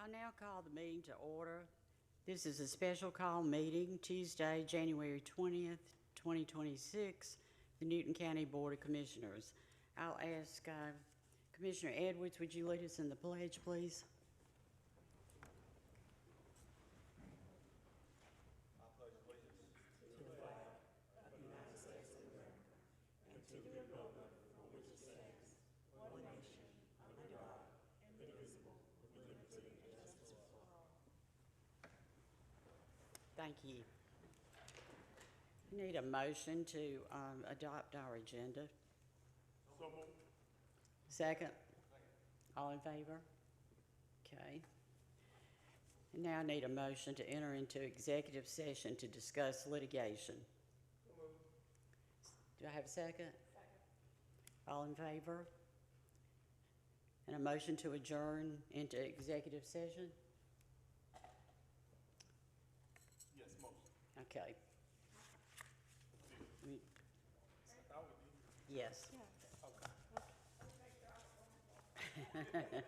I now call the meeting to order. This is a special call meeting, Tuesday, January 20th, 2026, the Newton County Board of Commissioners. I'll ask Commissioner Edwards, would you lead us in the pledge, please? Thank you. We need a motion to adopt our agenda. So moved. Second? All in favor? Okay. And now I need a motion to enter into executive session to discuss litigation. So moved. Do I have a second? Second. All in favor? And a motion to adjourn into executive session? Yes, motion. Okay. That would be. Yes. Okay.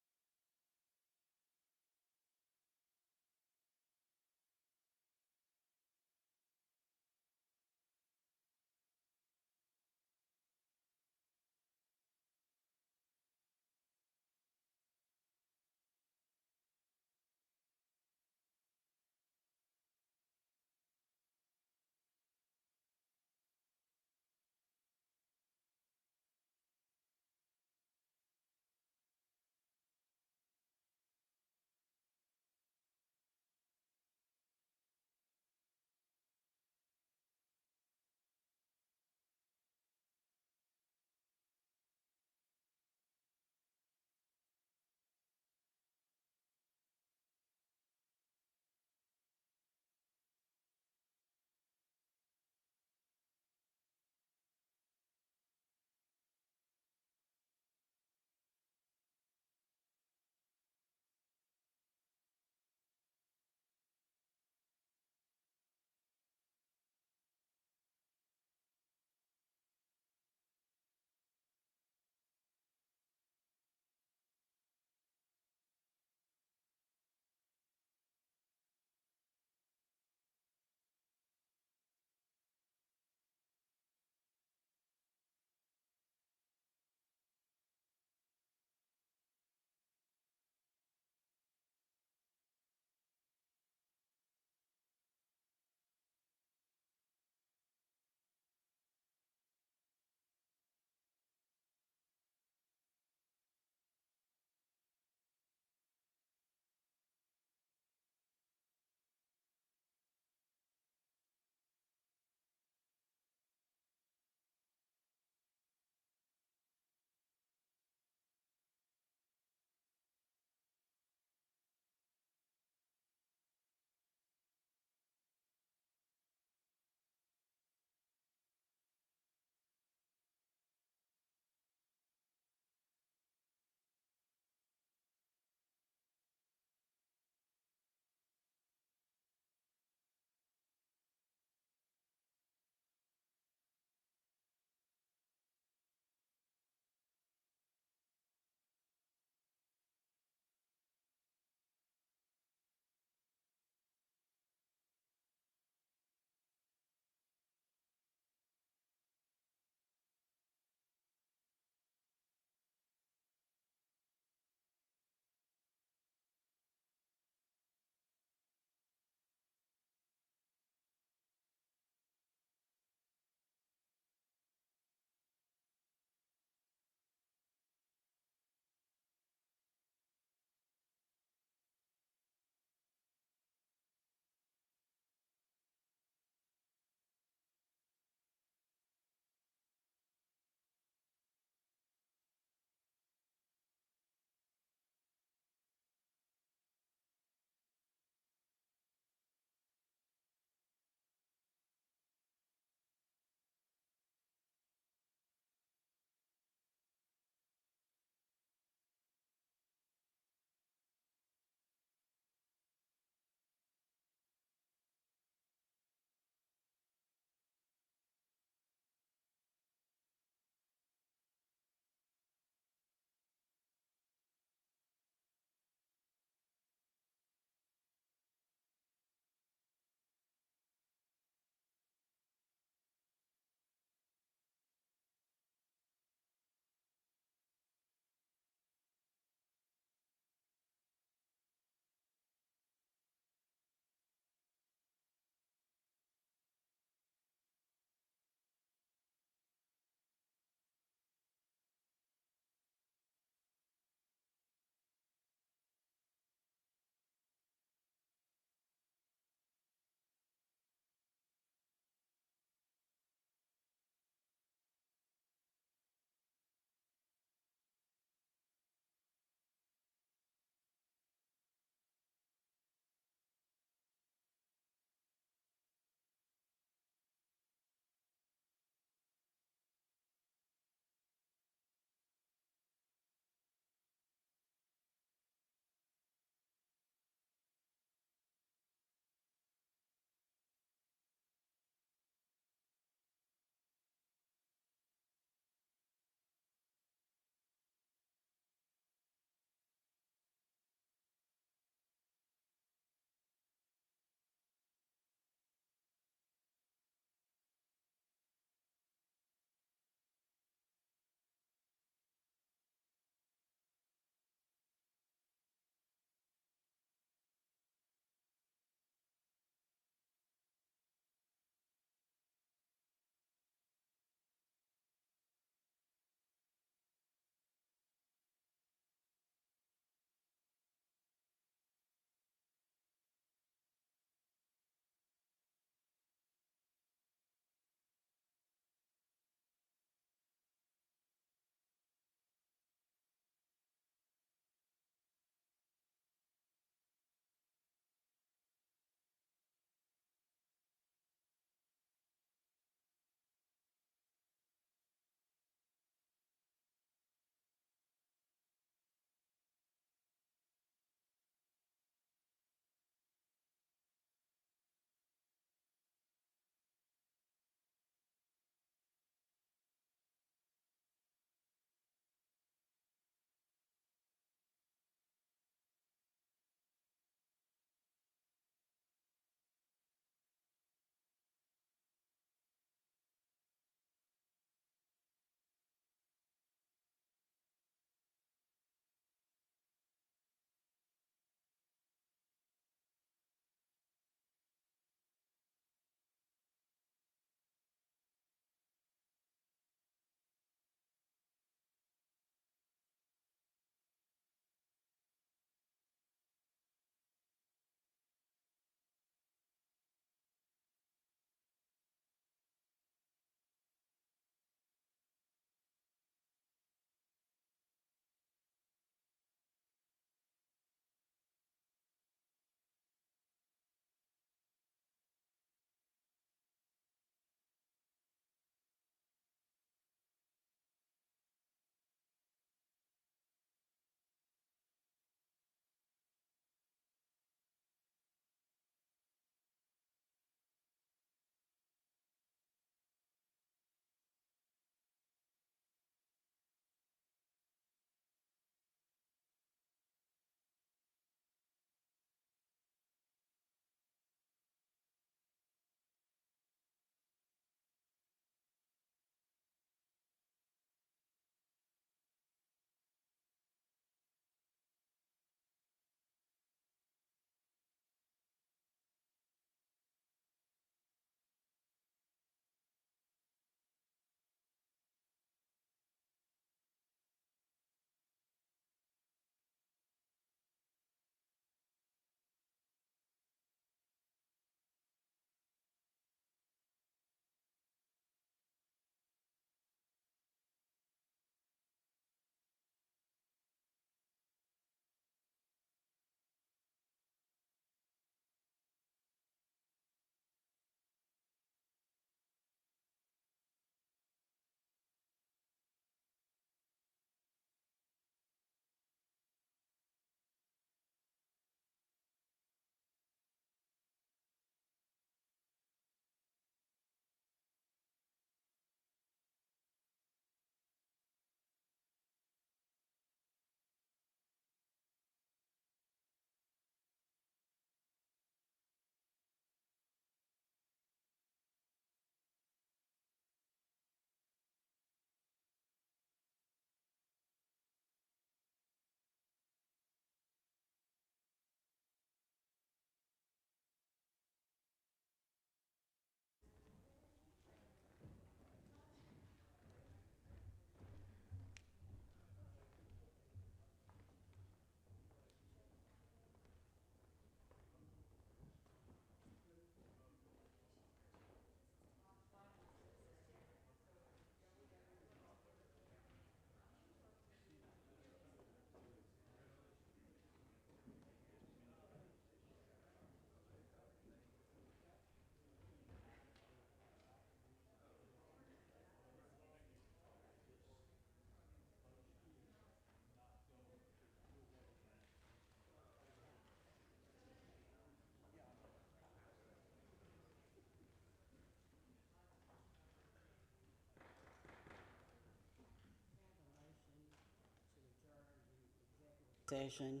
session.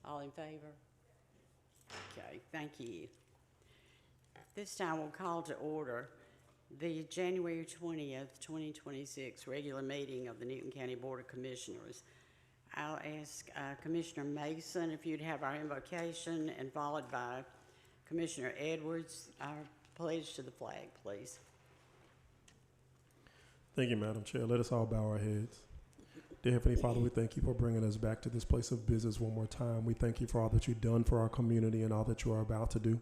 All in favor? Okay, thank you. This time we'll call to order the January 20th, 2026 regular meeting of the Newton County Board of Commissioners. I'll ask Commissioner Mason if you'd have our invocation, and followed by Commissioner Edwards, our pledge to the flag, please. Thank you, Madam Chair. Let us all bow our heads. Dear Heavenly Father, we thank you for bringing us back to this place of business one more time. We thank you for all that you've done for our community and all that you are about to do.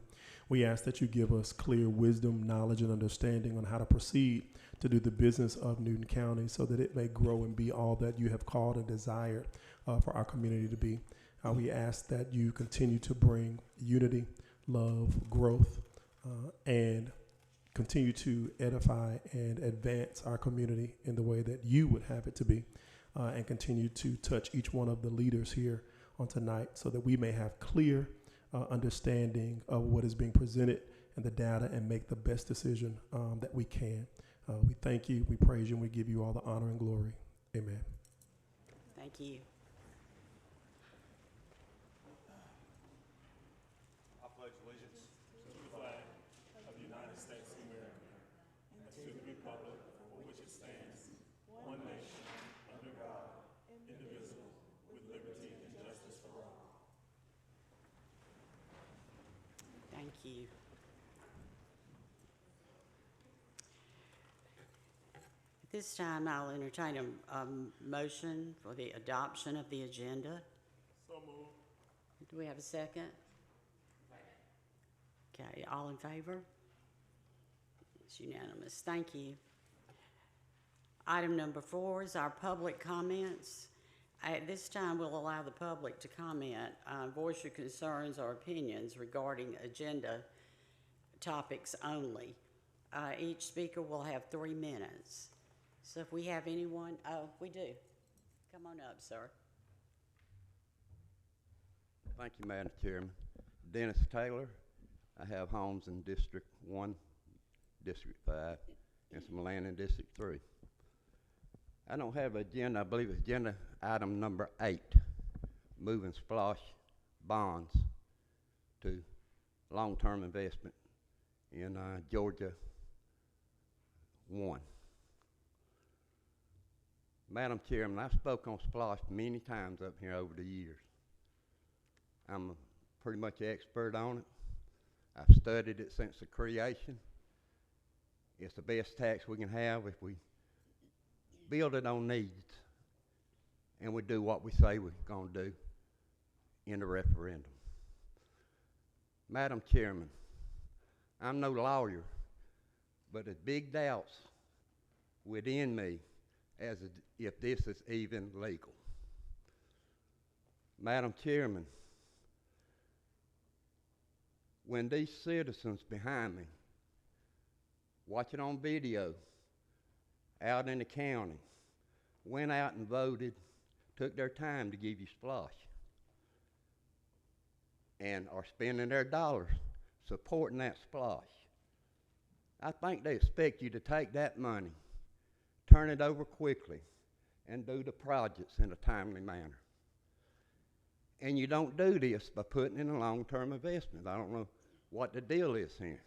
We ask that you give us clear wisdom, knowledge, and understanding on how to proceed to do the business of Newton County so that it may grow and be all that you have called and desired for our community to be. We ask that you continue to bring unity, love, growth, and continue to edify and advance our community in the way that you would have it to be. And continue to touch each one of the leaders here on tonight so that we may have clear understanding of what is being presented and the data and make the best decision that we can. We thank you, we praise you, and we give you all the honor and glory. Amen. Thank you. I pledge allegiance to the flag of the United States of America and to the republic for which it stands, one nation, under God, indivisible, with liberty and justice for all. Thank you. At this time, I'll entertain a motion for the adoption of the agenda. So moved. Do we have a second? Okay, all in favor? It's unanimous. Thank you. Item number 4 is our public comments. At this time, we'll allow the public to comment, voice your concerns or opinions regarding agenda topics only. Each speaker will have 3 minutes. So if we have anyone, we do. Come on up, sir. Thank you, Madam Chairman. Dennis Taylor. I have homes in District 1, District 5, and some land in District 3. I don't have an agenda. I believe it's agenda item number 8, moving SPLOSH bonds to long-term investment in Georgia 1. Madam Chairman, I've spoken on SPLOSH many times up here over the years. I'm pretty much an expert on it. I've studied it since the creation. It's the best tax we can have if we build it on needs and we do what we say we're going to do in the referendum. Madam Chairman, I'm no lawyer, but there's big doubts within me as if this is even legal. Madam Chairman, when these citizens behind me watch it on video out in the county, went out and voted, took their time to give you SPLOSH, and are spending their dollars supporting that SPLOSH, I think they expect you to take that money, turn it over quickly, and do the projects in a timely manner. And you don't do this by putting in a long-term investment. I don't know what the deal is here.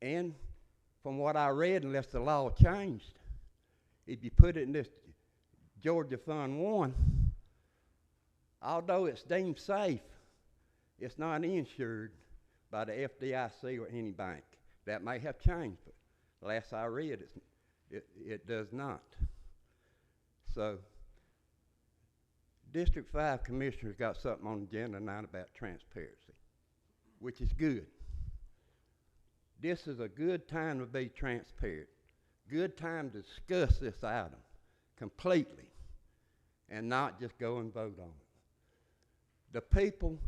And from what I read, unless the law changed, if you put it in this Georgia Fund 1, although it's deemed safe, it's not insured by the FDIC or any bank. That may have changed, but last I read, it does not. So, District 5 Commissioners got something on the agenda tonight about transparency, which is good. This is a good time to be transparent. Good time to discuss this item completely and not just go and vote on it. The people,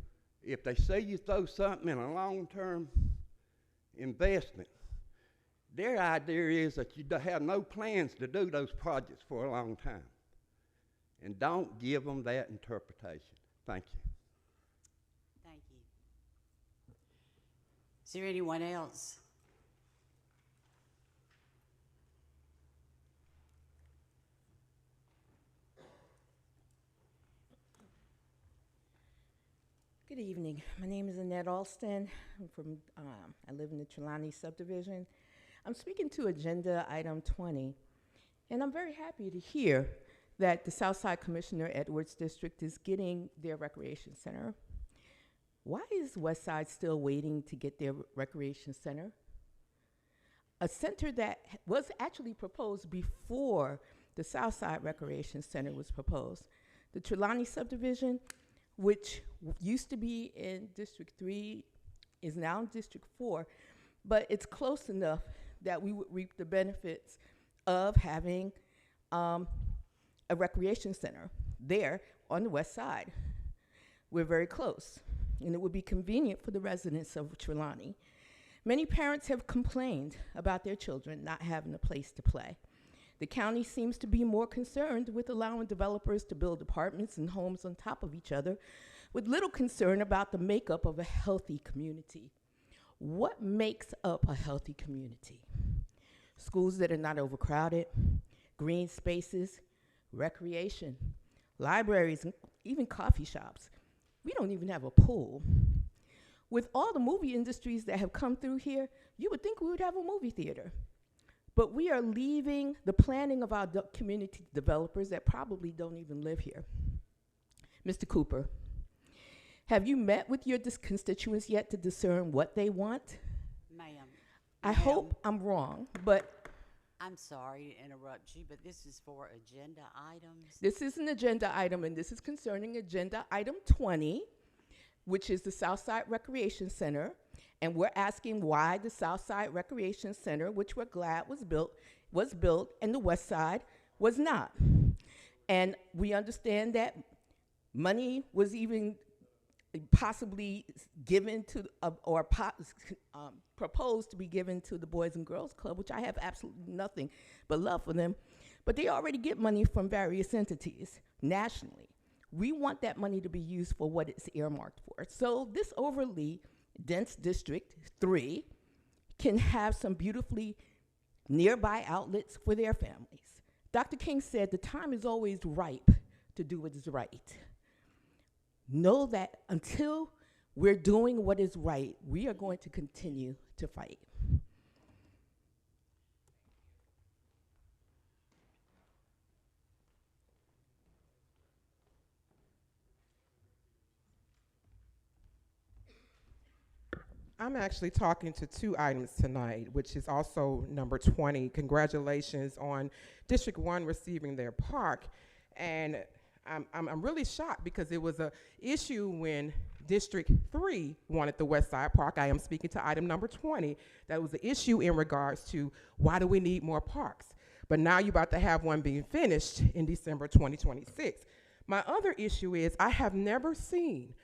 if they see you throw something in a long-term investment, their idea is that you have no plans to do those projects for a long time. And don't give them that interpretation. Thank you. Thank you. Is there anyone else? Good evening. My name is Annette Alston. I live in the Trelawney subdivision. I'm speaking to agenda item 20, and I'm very happy to hear that the Southside Commissioner Edwards District is getting their recreation center. Why is Westside still waiting to get their recreation center? A center that was actually proposed before the Southside Recreation Center was proposed. The Trelawney subdivision, which used to be in District 3, is now in District 4, but it's close enough that we would reap the benefits of having a recreation center there on the west side. We're very close, and it would be convenient for the residents of Trelawney. Many parents have complained about their children not having a place to play. The county seems to be more concerned with allowing developers to build apartments and homes on top of each other, with little concern about the makeup of a healthy community. What makes up a healthy community? Schools that are not overcrowded, green spaces, recreation, libraries, and even coffee shops. We don't even have a pool. With all the movie industries that have come through here, you would think we would have a movie theater. But we are leaving the planning of our community developers that probably don't even live here. Mr. Cooper, have you met with your constituents yet to discern what they want? Ma'am. I hope I'm wrong, but I'm sorry to interrupt you, but this is for agenda items. this is an agenda item, and this is concerning agenda item 20, which is the Southside Recreation Center. And we're asking why the Southside Recreation Center, which we're glad was built, and the West Side was not. And we understand that money was even possibly given to, proposed to be given to the Boys and Girls Club, which I have absolutely nothing but love for them. But they already get money from various entities nationally. We want that money to be used for what it's earmarked for. So this overly dense District 3 can have some beautifully nearby outlets for their families. Dr. King said the time is always ripe to do what is right. Know that until we're doing what is right, we are going to continue to fight. I'm actually talking to two items tonight, which is also number 20. Congratulations on District 1 receiving their park. And I'm really shocked because it was an issue when District 3 wanted the West Side Park. I am speaking to item number 20. That was an issue in regards to why do we need more parks? But now you're about to have one being finished in December 2026. My other issue is I have never seen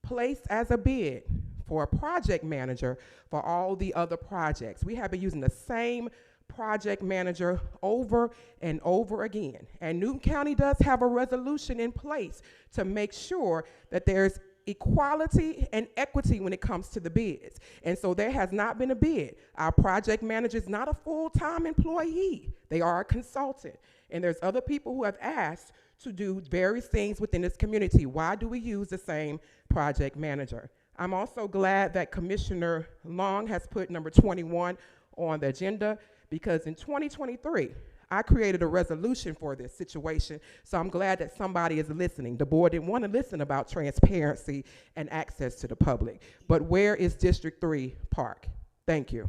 placed as a bid for a project manager for all the other projects. We have been using the same project manager over and over again. And Newton County does have a resolution in place to make sure that there's equality and equity when it comes to the bids. And so there has not been a bid. Our project manager is not a full-time employee. They are a consultant. And there's other people who have asked to do various things within this community. Why do we use the same project manager? I'm also glad that Commissioner Long has put number 21 on the agenda because in 2023, I created a resolution for this situation, so I'm glad that somebody is listening. The board didn't want to listen about transparency and access to the public. But where is District 3 Park? Thank you.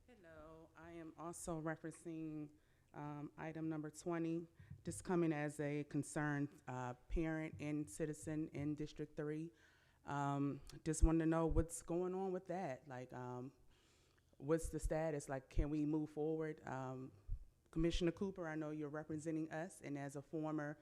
Hello, I am also referencing item number 20, just coming as a concerned parent and citizen in District 3. Just wanted to know what's going on with that. Like, what's the status? Like, can we move forward? Commissioner Cooper, I know you're representing us, and as a former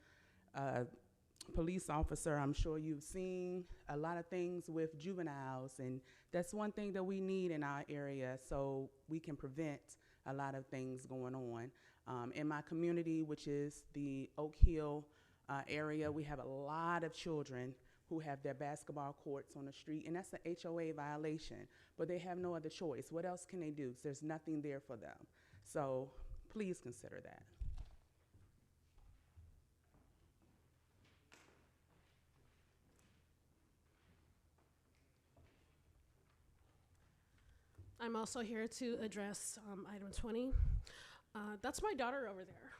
police officer, I'm sure you've seen a lot of things with juveniles, and that's one thing that we need in our area so we can prevent a lot of things going on. In my community, which is the Oak Hill area, we have a lot of children who have their basketball courts on the street, and that's an HOA violation, but they have no other choice. What else can they do? 'Cause there's nothing there for them. So please consider that. I'm also here to address item 20. That's my daughter over there.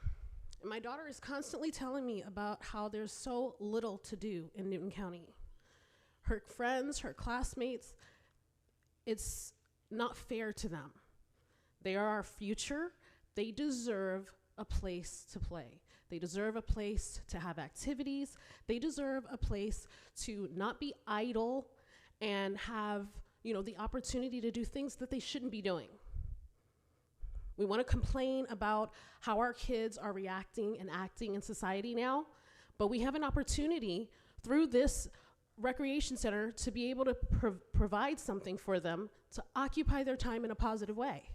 And my daughter is constantly telling me about how there's so little to do in Newton County. Her friends, her classmates, it's not fair to them. They are our future. They deserve a place to play. They deserve a place to have activities. They deserve a place to not be idle and have, the opportunity to do things that they shouldn't be doing. We want to complain about how our kids are reacting and acting in society now, but we have an opportunity through this recreation center to be able to provide something for them to occupy their time in a positive way.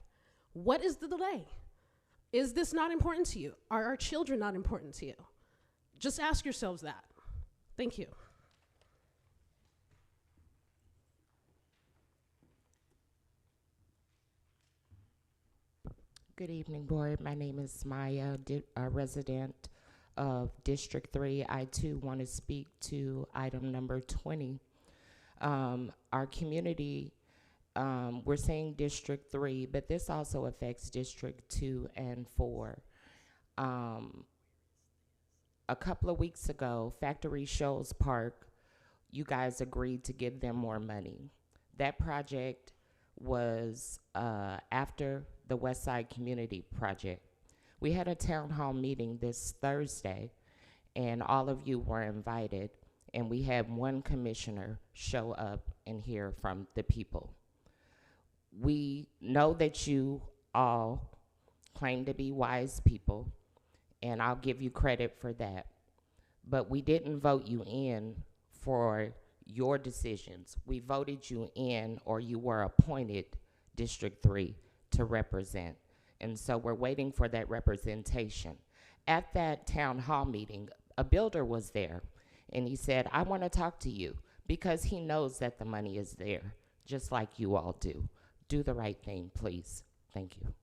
What is the delay? Is this not important to you? Are our children not important to you? Just ask yourselves that. Thank you. Good evening, board. My name is Maya, a resident of District 3. I too want to speak to item number 20. Our community, we're saying District 3, but this also affects District 2 and 4. A couple of weeks ago, Factory Shoals Park, you guys agreed to give them more money. That project was after the West Side Community Project. We had a town hall meeting this Thursday, and all of you were invited, and we had one commissioner show up and hear from the people. We know that you all claim to be wise people, and I'll give you credit for that, but we didn't vote you in for your decisions. We voted you in, or you were appointed District 3 to represent. And so we're waiting for that representation. At that town hall meeting, a builder was there, and he said, I want to talk to you, because he knows that the money is there, just like you all do. Do the right thing, please. Thank you.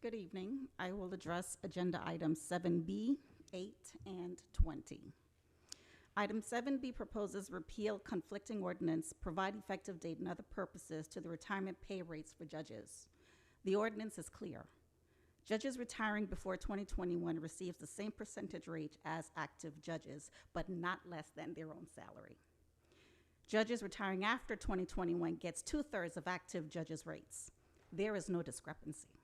Good evening. I will address agenda items 7B, 8, and 20. Item 7B proposes repeal conflicting ordinance, provide effective date and other purposes to the retirement pay rates for judges. The ordinance is clear. Judges retiring before 2021 receives the same percentage rate as active judges, but not less than their own salary. Judges retiring after 2021 gets 2/3 of active judges' rates. There is no discrepancy.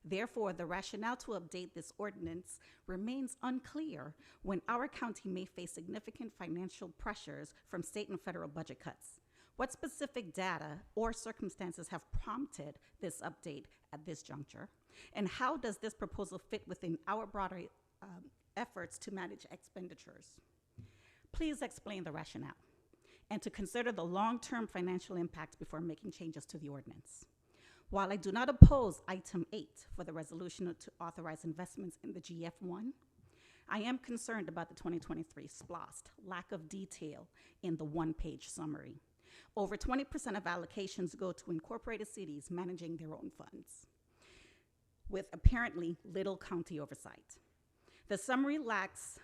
Therefore, the rationale to update this ordinance remains unclear when our county may face significant financial pressures from state and federal budget cuts. What specific data or circumstances have prompted this update at this juncture? And how does this proposal fit within our broader efforts to manage expenditures? Please explain the rationale and to consider the long-term financial impact before making changes to the ordinance. While I do not oppose item 8 for the resolution to authorize investments in the GF1, I am concerned about the 2023 SPLOST lack of detail in the one-page summary. Over 20% of allocations go to incorporated cities managing their own funds, with apparently little county oversight. The summary lacks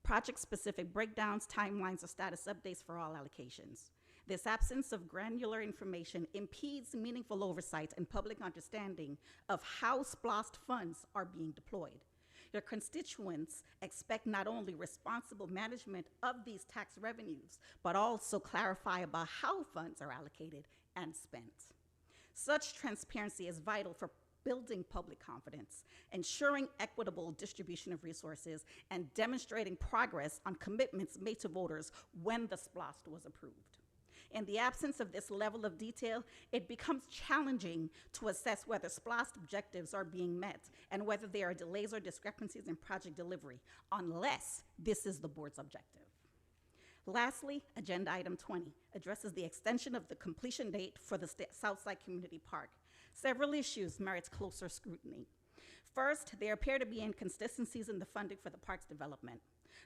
project-specific breakdowns, timelines, or status updates for all allocations. This absence of granular information impedes meaningful oversight and public understanding of how SPLOST funds are being deployed. Your constituents expect not only responsible management of these tax revenues, but also clarify about how funds are allocated and spent. Such transparency is vital for building public confidence, ensuring equitable distribution of resources, and demonstrating progress on commitments made to voters when the SPLOST was approved. In the absence of this level of detail, it becomes challenging to assess whether SPLOST objectives are being met and whether there are delays or discrepancies in project delivery, unless this is the board's objective. Lastly, agenda item 20 addresses the extension of the completion date for the Southside Community Park. Several issues merits closer scrutiny. First, there appear to be inconsistencies in the funding for the park's development.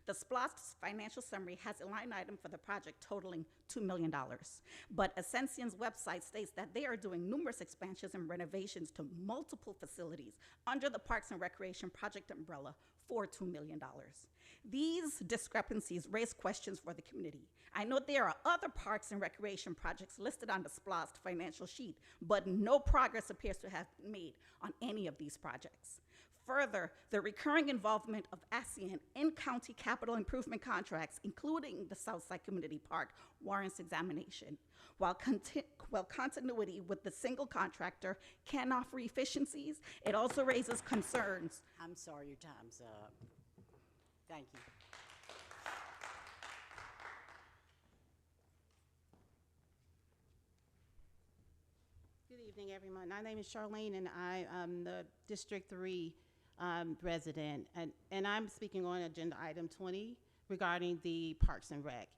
The SPLOST's financial summary has a line item for the project totaling $2 million, but Ascension's website states that they are doing numerous expansions and renovations to multiple facilities under the Parks and Recreation project umbrella for $2 million. These discrepancies raise questions for the community. I know there are other parks and recreation projects listed on the SPLOST financial sheet, but no progress appears to have been made on any of these projects. Further, the recurring involvement of ASEAN in county capital improvement contracts, including the Southside Community Park, warrants examination. While continuity with the single contractor can offer efficiencies, it also raises concerns. I'm sorry, your time's up. Thank you. Good evening, everyone. My name is Charlene, and I am the District 3 resident, and I'm speaking on agenda item 20 regarding the Parks and Rec.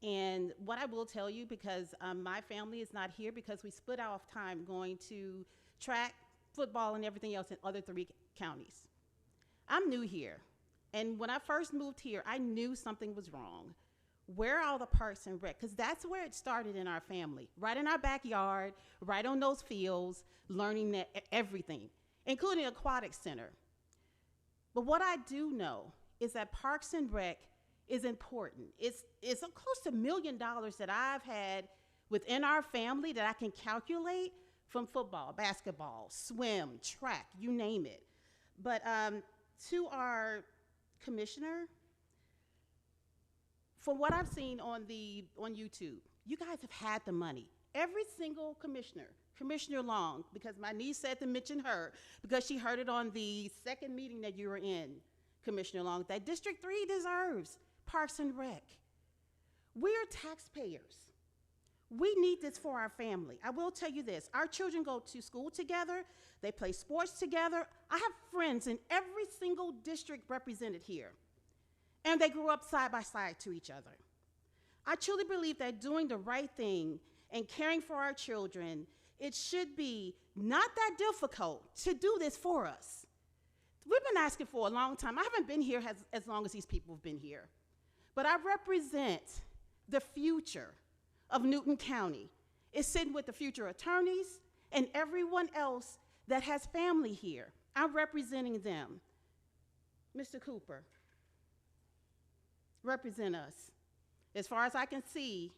And what I will tell you, because my family is not here because we split off time going to track, football, and everything else in other 3 counties. I'm new here, and when I first moved here, I knew something was wrong. Where are all the Parks and Rec? Because that's where it started in our family, right in our backyard, right on those fields, learning that everything, including aquatic center. But what I do know is that Parks and Rec is important. It's close to $1 million that I've had within our family that I can calculate from football, basketball, swim, track, you name it. But to our commissioner, from what I've seen on YouTube, you guys have had the money. Every single commissioner, Commissioner Long, because my niece said to mention her, because she heard it on the second meeting that you were in, Commissioner Long, that District 3 deserves Parks and Rec. We're taxpayers. We need this for our family. I will tell you this, our children go to school together, they play sports together. I have friends in every single district represented here, and they grew up side by side to each other. I truly believe that doing the right thing and caring for our children, it should be not that difficult to do this for us. We've been asking for a long time. I haven't been here as long as these people have been here, but I represent the future of Newton County. It's sitting with the future attorneys and everyone else that has family here. I'm representing them. Mr. Cooper, represent us. As far as I can see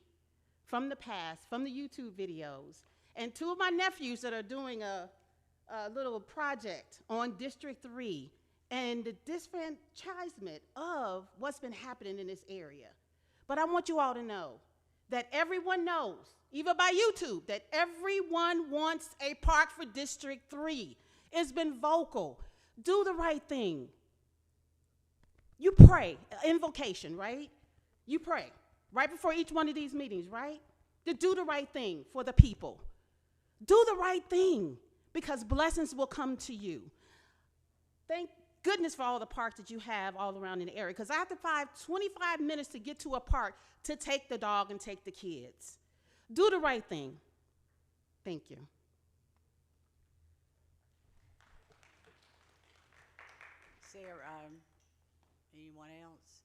from the past, from the YouTube videos, and 2 of my nephews that are doing a little project on District 3 and the disfranchisement of what's been happening in this area. But I want you all to know that everyone knows, even by YouTube, that everyone wants a park for District 3. It's been vocal. Do the right thing. You pray, invocation, right? You pray right before each one of these meetings, right? To do the right thing for the people. Do the right thing, because blessings will come to you. Thank goodness for all the parks that you have all around in the area, because I have to 25 minutes to get to a park to take the dog and take the kids. Do the right thing. Thank you. Sarah, anyone else?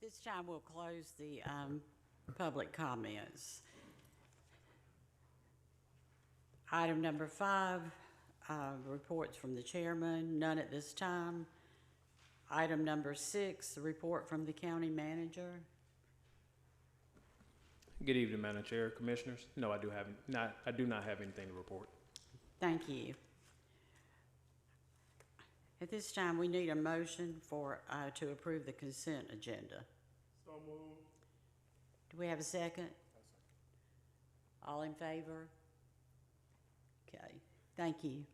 This time we'll close the public comments. Item number 5, reports from the chairman, none at this time. Item number 6, the report from the county manager. Good evening, Madam Chair, Commissioners. No, I do not have anything to report. Thank you. At this time, we need a motion for to approve the consent agenda. So moved. Do we have a second? All in favor? Okay, thank you.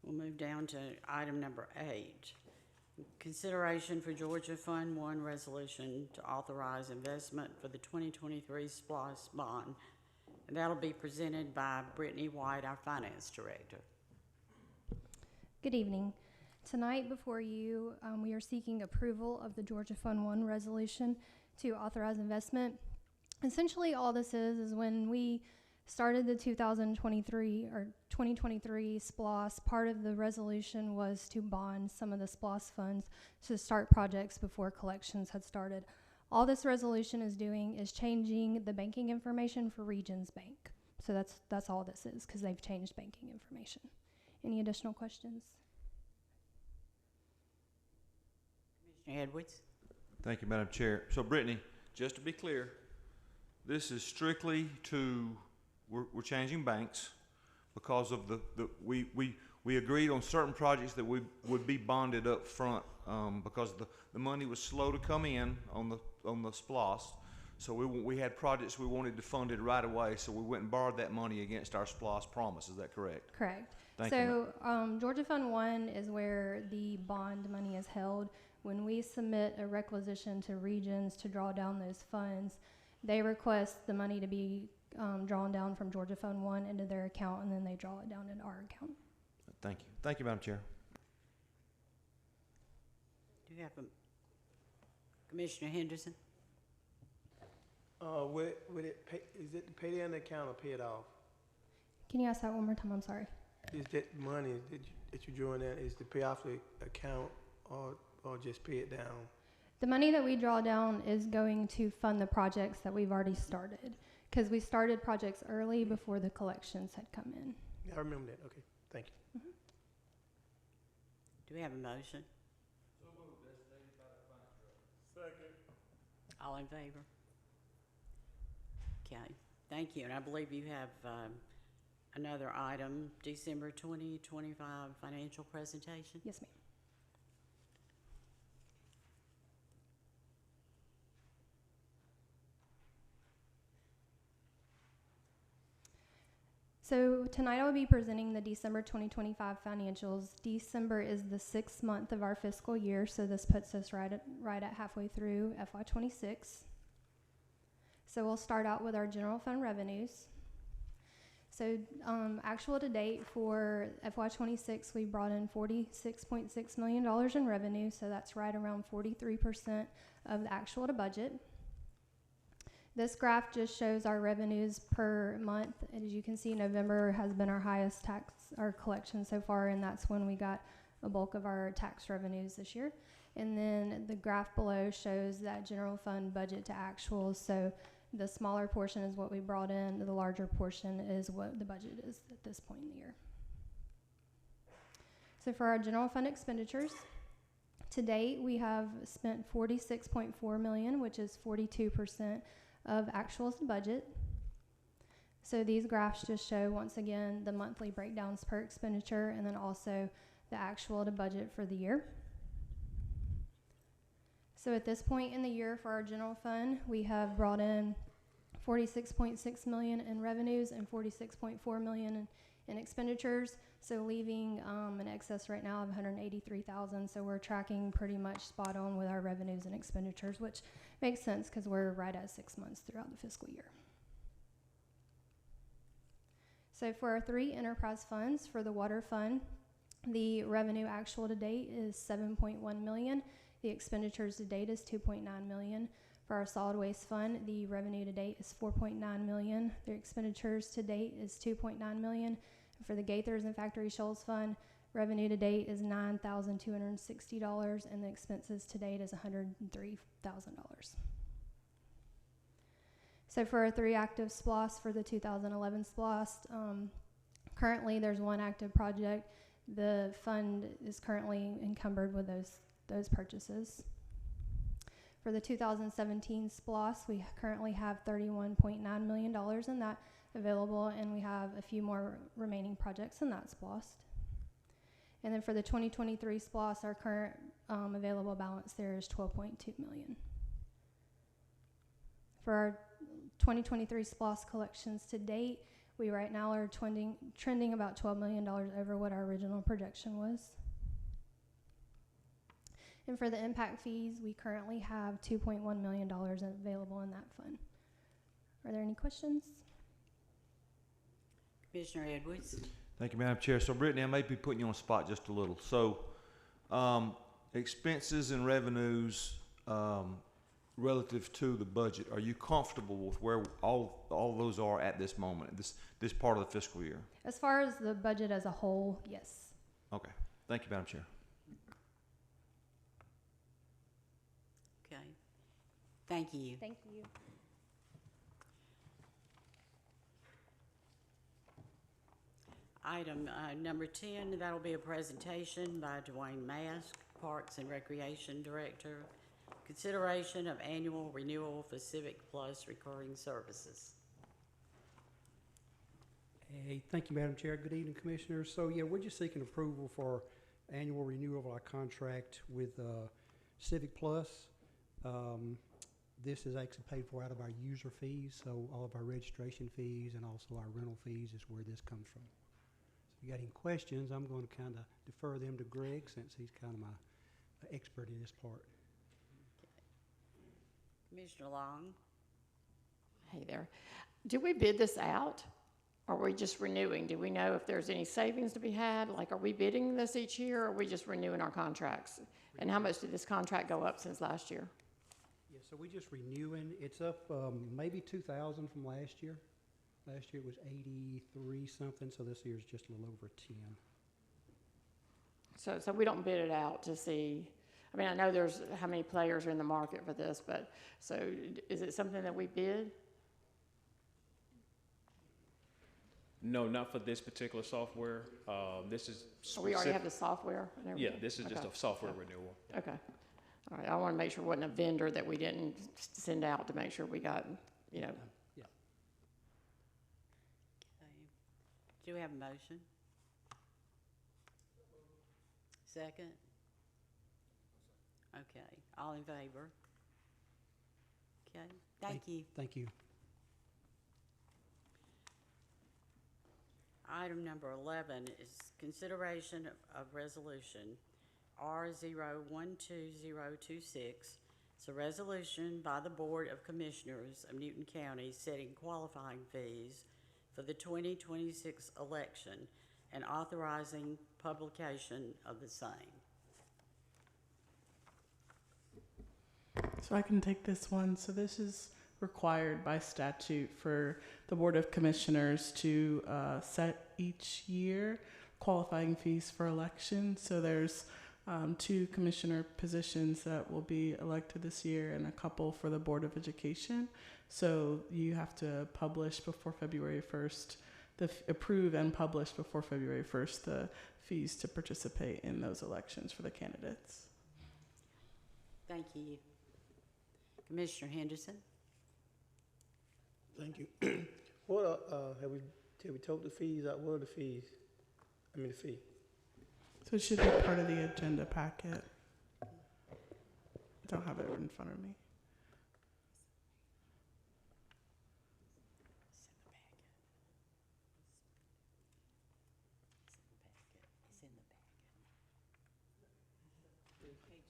We'll move down to item number 8. Consideration for Georgia Fund 1 resolution to authorize investment for the 2023 SPLOST bond. And that'll be presented by Brittany White, our finance director. Good evening. Tonight before you, we are seeking approval of the Georgia Fund 1 resolution to authorize investment. Essentially, all this is when we started the 2023 or 2023 SPLOS, part of the resolution was to bond some of the SPLOS funds to start projects before collections had started. All this resolution is doing is changing the banking information for Regions Bank. So that's all this is, because they've changed banking information. Any additional questions? Commissioner Edwards? Thank you, Madam Chair. So, Brittany, just to be clear, this is strictly we're changing banks because of we agreed on certain projects that would be bonded up front because the money was slow to come in on the SPLOS. So we had projects we wanted to fund it right away, so we went and borrowed that money against our SPLOS promise. Is that correct? Correct. Thank you. So Georgia Fund 1 is where the bond money is held. When we submit a requisition to regions to draw down those funds, they request the money to be drawn down from Georgia Fund 1 into their account, and then they draw it down into our account. Thank you. Thank you, Madam Chair. Do you have Commissioner Henderson? Would it pay, is it to pay it in the account or pay it off? Can you ask that one more time? I'm sorry. Is that money that you're drawing in is to pay off the account or just pay it down? The money that we draw down is going to fund the projects that we've already started, because we started projects early before the collections had come in. Yeah, I remember that. Okay, thank you. Mm-hmm. Do we have a motion? Second. All in favor? Okay, thank you. And I believe you have another item, December 2025 financial presentation? Yes, ma'am. So tonight I will be presenting the December 2025 financials. December is the 6th month of our fiscal year, so this puts us right at halfway through FY26. So we'll start out with our general fund revenues. So actual to date for FY26, we brought in $46.6 million in revenue, so that's right around 43% of the actual to budget. This graph just shows our revenues per month. As you can see, November has been our highest our collection so far, and that's when we got a bulk of our tax revenues this year. And then the graph below shows that general fund budget to actuals. So the smaller portion is what we brought in, the larger portion is what the budget is at this point in the year. So for our general fund expenditures, to date we have spent $46.4 million, which is 42% of actuals to budget. So these graphs just show, once again, the monthly breakdowns per expenditure and then also the actual to budget for the year. So at this point in the year for our general fund, we have brought in $46.6 million in revenues and $46.4 million in expenditures, so leaving an excess right now of $183,000. So we're tracking pretty much spot on with our revenues and expenditures, which makes sense because we're right at 6 months throughout the fiscal year. So for our 3 enterprise funds, for the water fund, the revenue actual to date is $7.1 million. The expenditures to date is $2.9 million. For our solid waste fund, the revenue to date is $4.9 million. Their expenditures to date is $2.9 million. And for the Gaithers and Factory Shoals fund, revenue to date is $9,260, and the expenses to date is $103,000. So for our 3 active SPLOS for the 2011 SPLOS, currently there's 1 active project. The fund is currently encumbered with those purchases. For the 2017 SPLOS, we currently have $31.9 million in that available, and we have a few more remaining projects in that SPLOS. And then for the 2023 SPLOS, our current available balance there is $12.2 million. For our 2023 SPLOS collections to date, we right now are trending about $12 million over what our original projection was. And for the impact fees, we currently have $2.1 million available in that fund. Are there any questions? Commissioner Edwards? Thank you, Madam Chair. So, Brittany, I may be putting you on the spot just a little. So, Expenses and revenues, relative to the budget, are you comfortable with where all those are at this moment, this part of the fiscal year? As far as the budget as a whole, yes. Okay, thank you, Madam Chair. Okay. Thank you. Thank you. Item number 10, that'll be a presentation by Dwayne Mask, Parks and Recreation Director. Consideration of annual renewal for Civic Plus recurring services. Hey, thank you, Madam Chair. Good evening, Commissioners. So, yeah, we're just seeking approval for annual renewal of our contract with Civic Plus. This is actually paid for out of our user fees, so all of our registration fees and also our rental fees is where this comes from. So if you got any questions, I'm going to kind of defer them to Greg since he's kind of my expert in this part. Commissioner Long. Hey there. Do we bid this out? Or are we just renewing? Do we know if there's any savings to be had? Like, are we bidding this each year, or are we just renewing our contracts? And how much did this contract go up since last year? Yeah, so we're just renewing. It's up maybe 2,000 from last year. Last year it was 83 something, so this year's just a little over 10. So we don't bid it out to see, I mean, I know there's how many players are in the market for this, but so is it something that we bid? No, not for this particular software. This is We already have the software and everything? Yeah, this is just a software renewal. Okay. All right, I want to make sure it wasn't a vendor that we didn't send out to make sure we got, you know. Yeah. Okay. Do we have a motion? Second? Okay, all in favor? Okay, thank you. Thank you. Item number 11 is consideration of resolution R012026. It's a resolution by the Board of Commissioners of Newton County setting qualifying fees for the 2026 election and authorizing publication of the same. So I can take this one. So this is required by statute for the Board of Commissioners to set each year qualifying fees for election. So there's 2 commissioner positions that will be elected this year and a couple for the Board of Education. So you have to publish before February 1st, approve and publish before February 1st the fees to participate in those elections for the candidates. Thank you. Commissioner Henderson? Thank you. What have we told the fees out? What are the fees? I mean the fee. So it should be part of the agenda packet. I don't have it in front of me.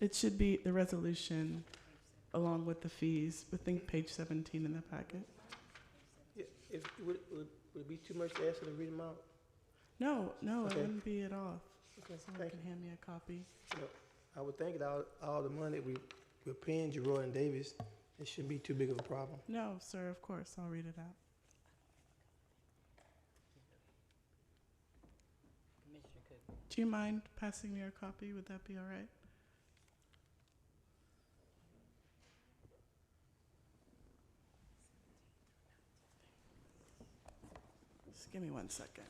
It should be the resolution along with the fees. I think page 17 in the packet. Yeah, would it be too much to ask her to read them out? No, Okay. it wouldn't be at all. Okay, Someone thank can you. hand me a copy. I would think that all the money we're paying Gerard and Davis, it shouldn't be too big of a problem. No, sir, of course. I'll read it out. Commissioner Cooper? Do you mind passing me your copy? Would that be all right? Just give me 1 second.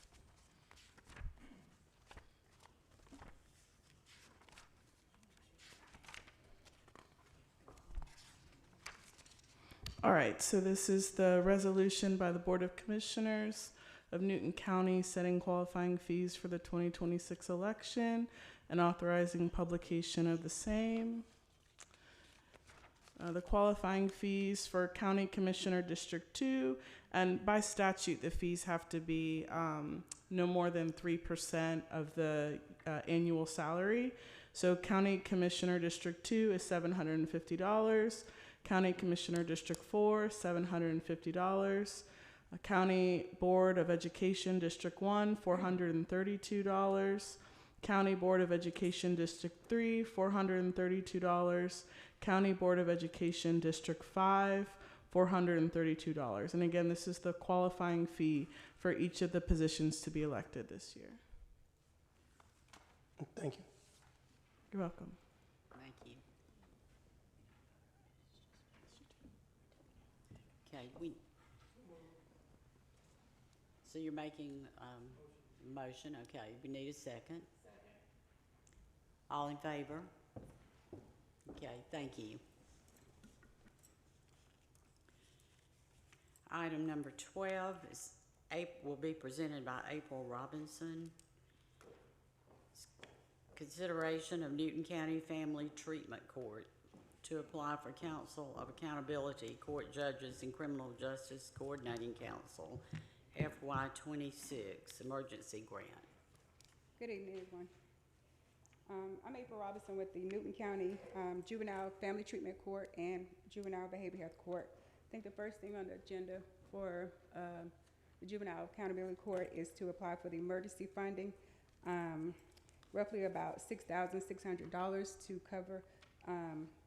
All right, so this is the resolution by the Board of Commissioners of Newton County setting qualifying fees for the 2026 election and authorizing publication of the same. The qualifying fees for County Commissioner District 2, and by statute, the fees have to be no more than 3% of the annual salary. So County Commissioner District 2 is $750. County Commissioner District 4, $750. County Board of Education District 1, $432. County Board of Education District 3, $432. County Board of Education District 5, $432. And again, this is the qualifying fee for each of the positions to be elected this year. Thank you. You're welcome. Thank you. Okay, so you're making motion, okay, we need a second. All in favor? Okay, thank you. Item number 12 will be presented by April Robinson. Consideration of Newton County Family Treatment Court to apply for Council of Accountability Court Judges and Criminal Justice Coordinating Council FY26 Emergency Grant. Good evening, everyone. I'm April Robinson with the Newton County Juvenile Family Treatment Court and Juvenile Behavior Health Court. I think the first thing on the agenda for the Juvenile Accountability Court is to apply for the emergency funding, roughly about $6,600 to cover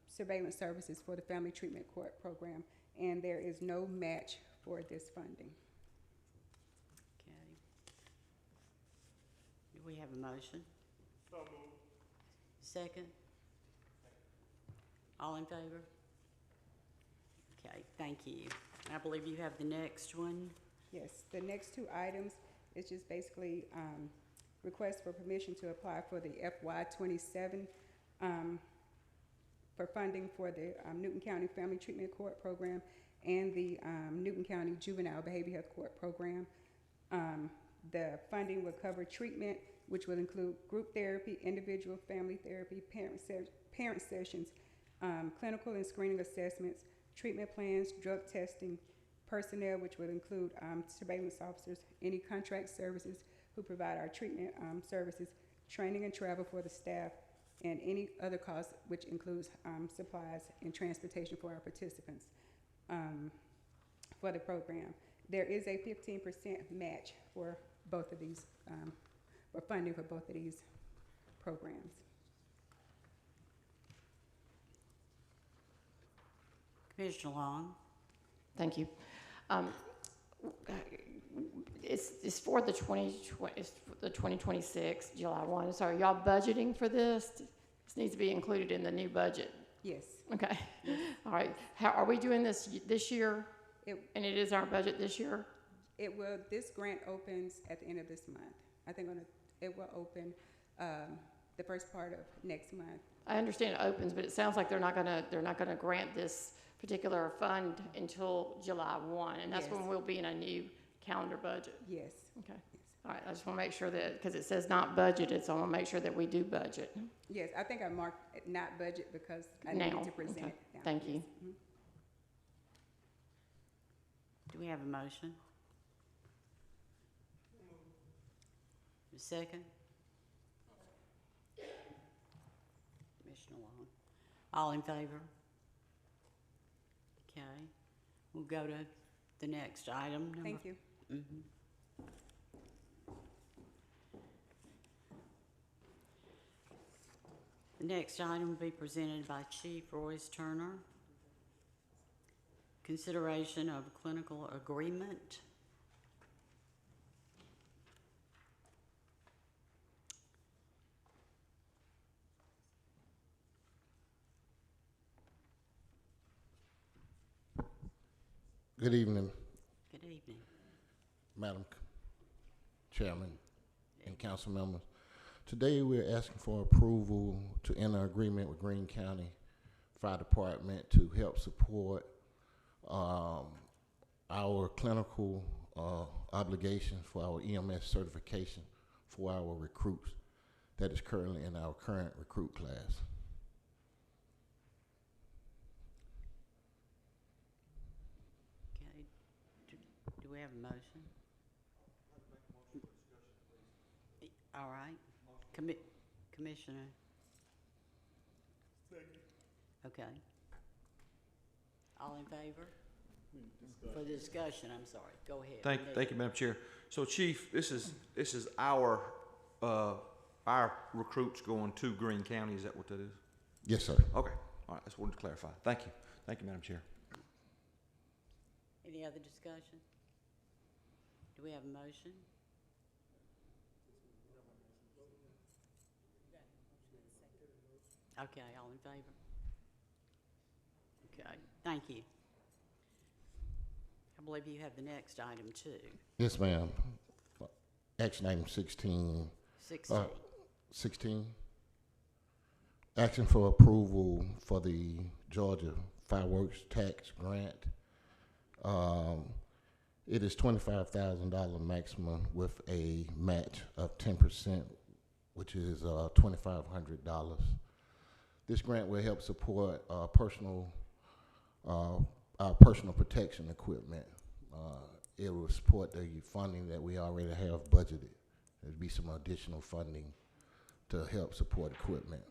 surveillance services for the Family Treatment Court program, and there is no match for this funding. Okay. Do we have a motion? So moved. Second? All in favor? Okay, thank you. I believe you have the next one. Yes, the next two items is just basically request for permission to apply for the FY27 for funding for the Newton County Family Treatment Court program and the Newton County Juvenile Behavior Health Court program. The funding will cover treatment, which will include group therapy, individual family therapy, parent sessions, clinical and screening assessments, treatment plans, drug testing, personnel, which would include surveillance officers, any contract services who provide our treatment services, training and travel for the staff, and any other costs, which includes supplies and transportation for our participants for the program. There is a 15% match for both of these, for funding for both of these programs. Commissioner Long. Thank you. It's for the 2026 July 1. So are y'all budgeting for this? This needs to be included in the new budget. Yes. Okay. Yes. All right. How are we doing this year? And it is our budget this year? It will. This grant opens at the end of this month. I think it will open the first part of next month. I understand it opens, but it sounds like they're not gonna grant this particular fund until July 1, and that's when we'll be in a new calendar budget. Yes. Okay. Yes. All right. I just want to make sure that, because it says not budgeted, so I want to make sure that we do budget. Yes, I think I marked it not budget because I needed to present it now. Thank you. Mm-hmm. Do we have a motion? A second? Commissioner Long. All in favor? Okay. We'll go to the next item. Thank you. Mm-hmm. The next item will be presented by Chief Royce Turner. Consideration of clinical agreement. Good evening. Good evening. Madam Chairman and council members. Today we're asking for approval to enter agreement with Greene County Fire Department to help support our clinical obligations for our EMS certification for our recruits that is currently in our current recruit class. Okay. Do we have a motion? All right. Commissioner. Second. Okay. All in favor? For the discussion, I'm sorry. Go ahead. Thank you, Madam Chair. So, Chief, this is our our recruits going to Greene County, is that what that is? Yes, sir. Okay, all right, just wanted to clarify. Thank you. Thank you, Madam Chair. Any other discussion? Do we have a motion? Okay, all in favor? Okay, thank you. I believe you have the next item too. Yes, ma'am. Action item 16. 16. 16. Action for approval for the Georgia Fireworks Tax Grant. It is $25,000 maximum with a match of 10%, which is $2,500. This grant will help support our personal protection equipment. It will support the funding that we already have budgeted. There'll be some additional funding to help support equipment.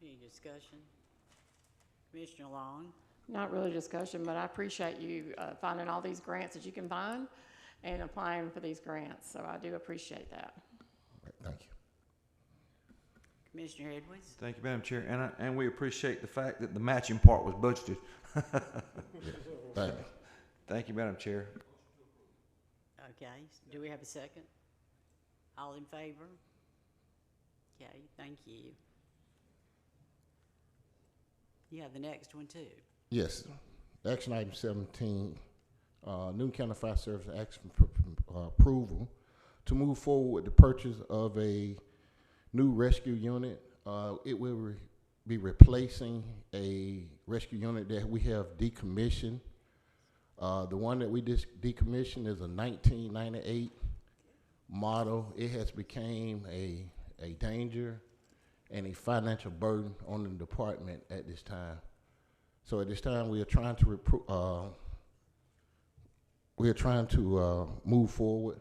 Any discussion? Commissioner Long? Not really discussion, but I appreciate you finding all these grants that you can find and applying for these grants. So I do appreciate that. Right, thank you. Commissioner Edwards? Thank you, Madam Chair, and we appreciate the fact that the matching part was budgeted. Thank you. Thank you, Madam Chair. Okay, do we have a second? All in favor? Okay, thank you. You have the next one too. Yes. Action item 17, Newton County Fire Service asking for approval to move forward with the purchase of a new rescue unit. It will be replacing a rescue unit that we have decommissioned. The one that we just decommissioned is a 1998 model. It has become a danger and a financial burden on the department at this time. So at this time, we are trying to move forward,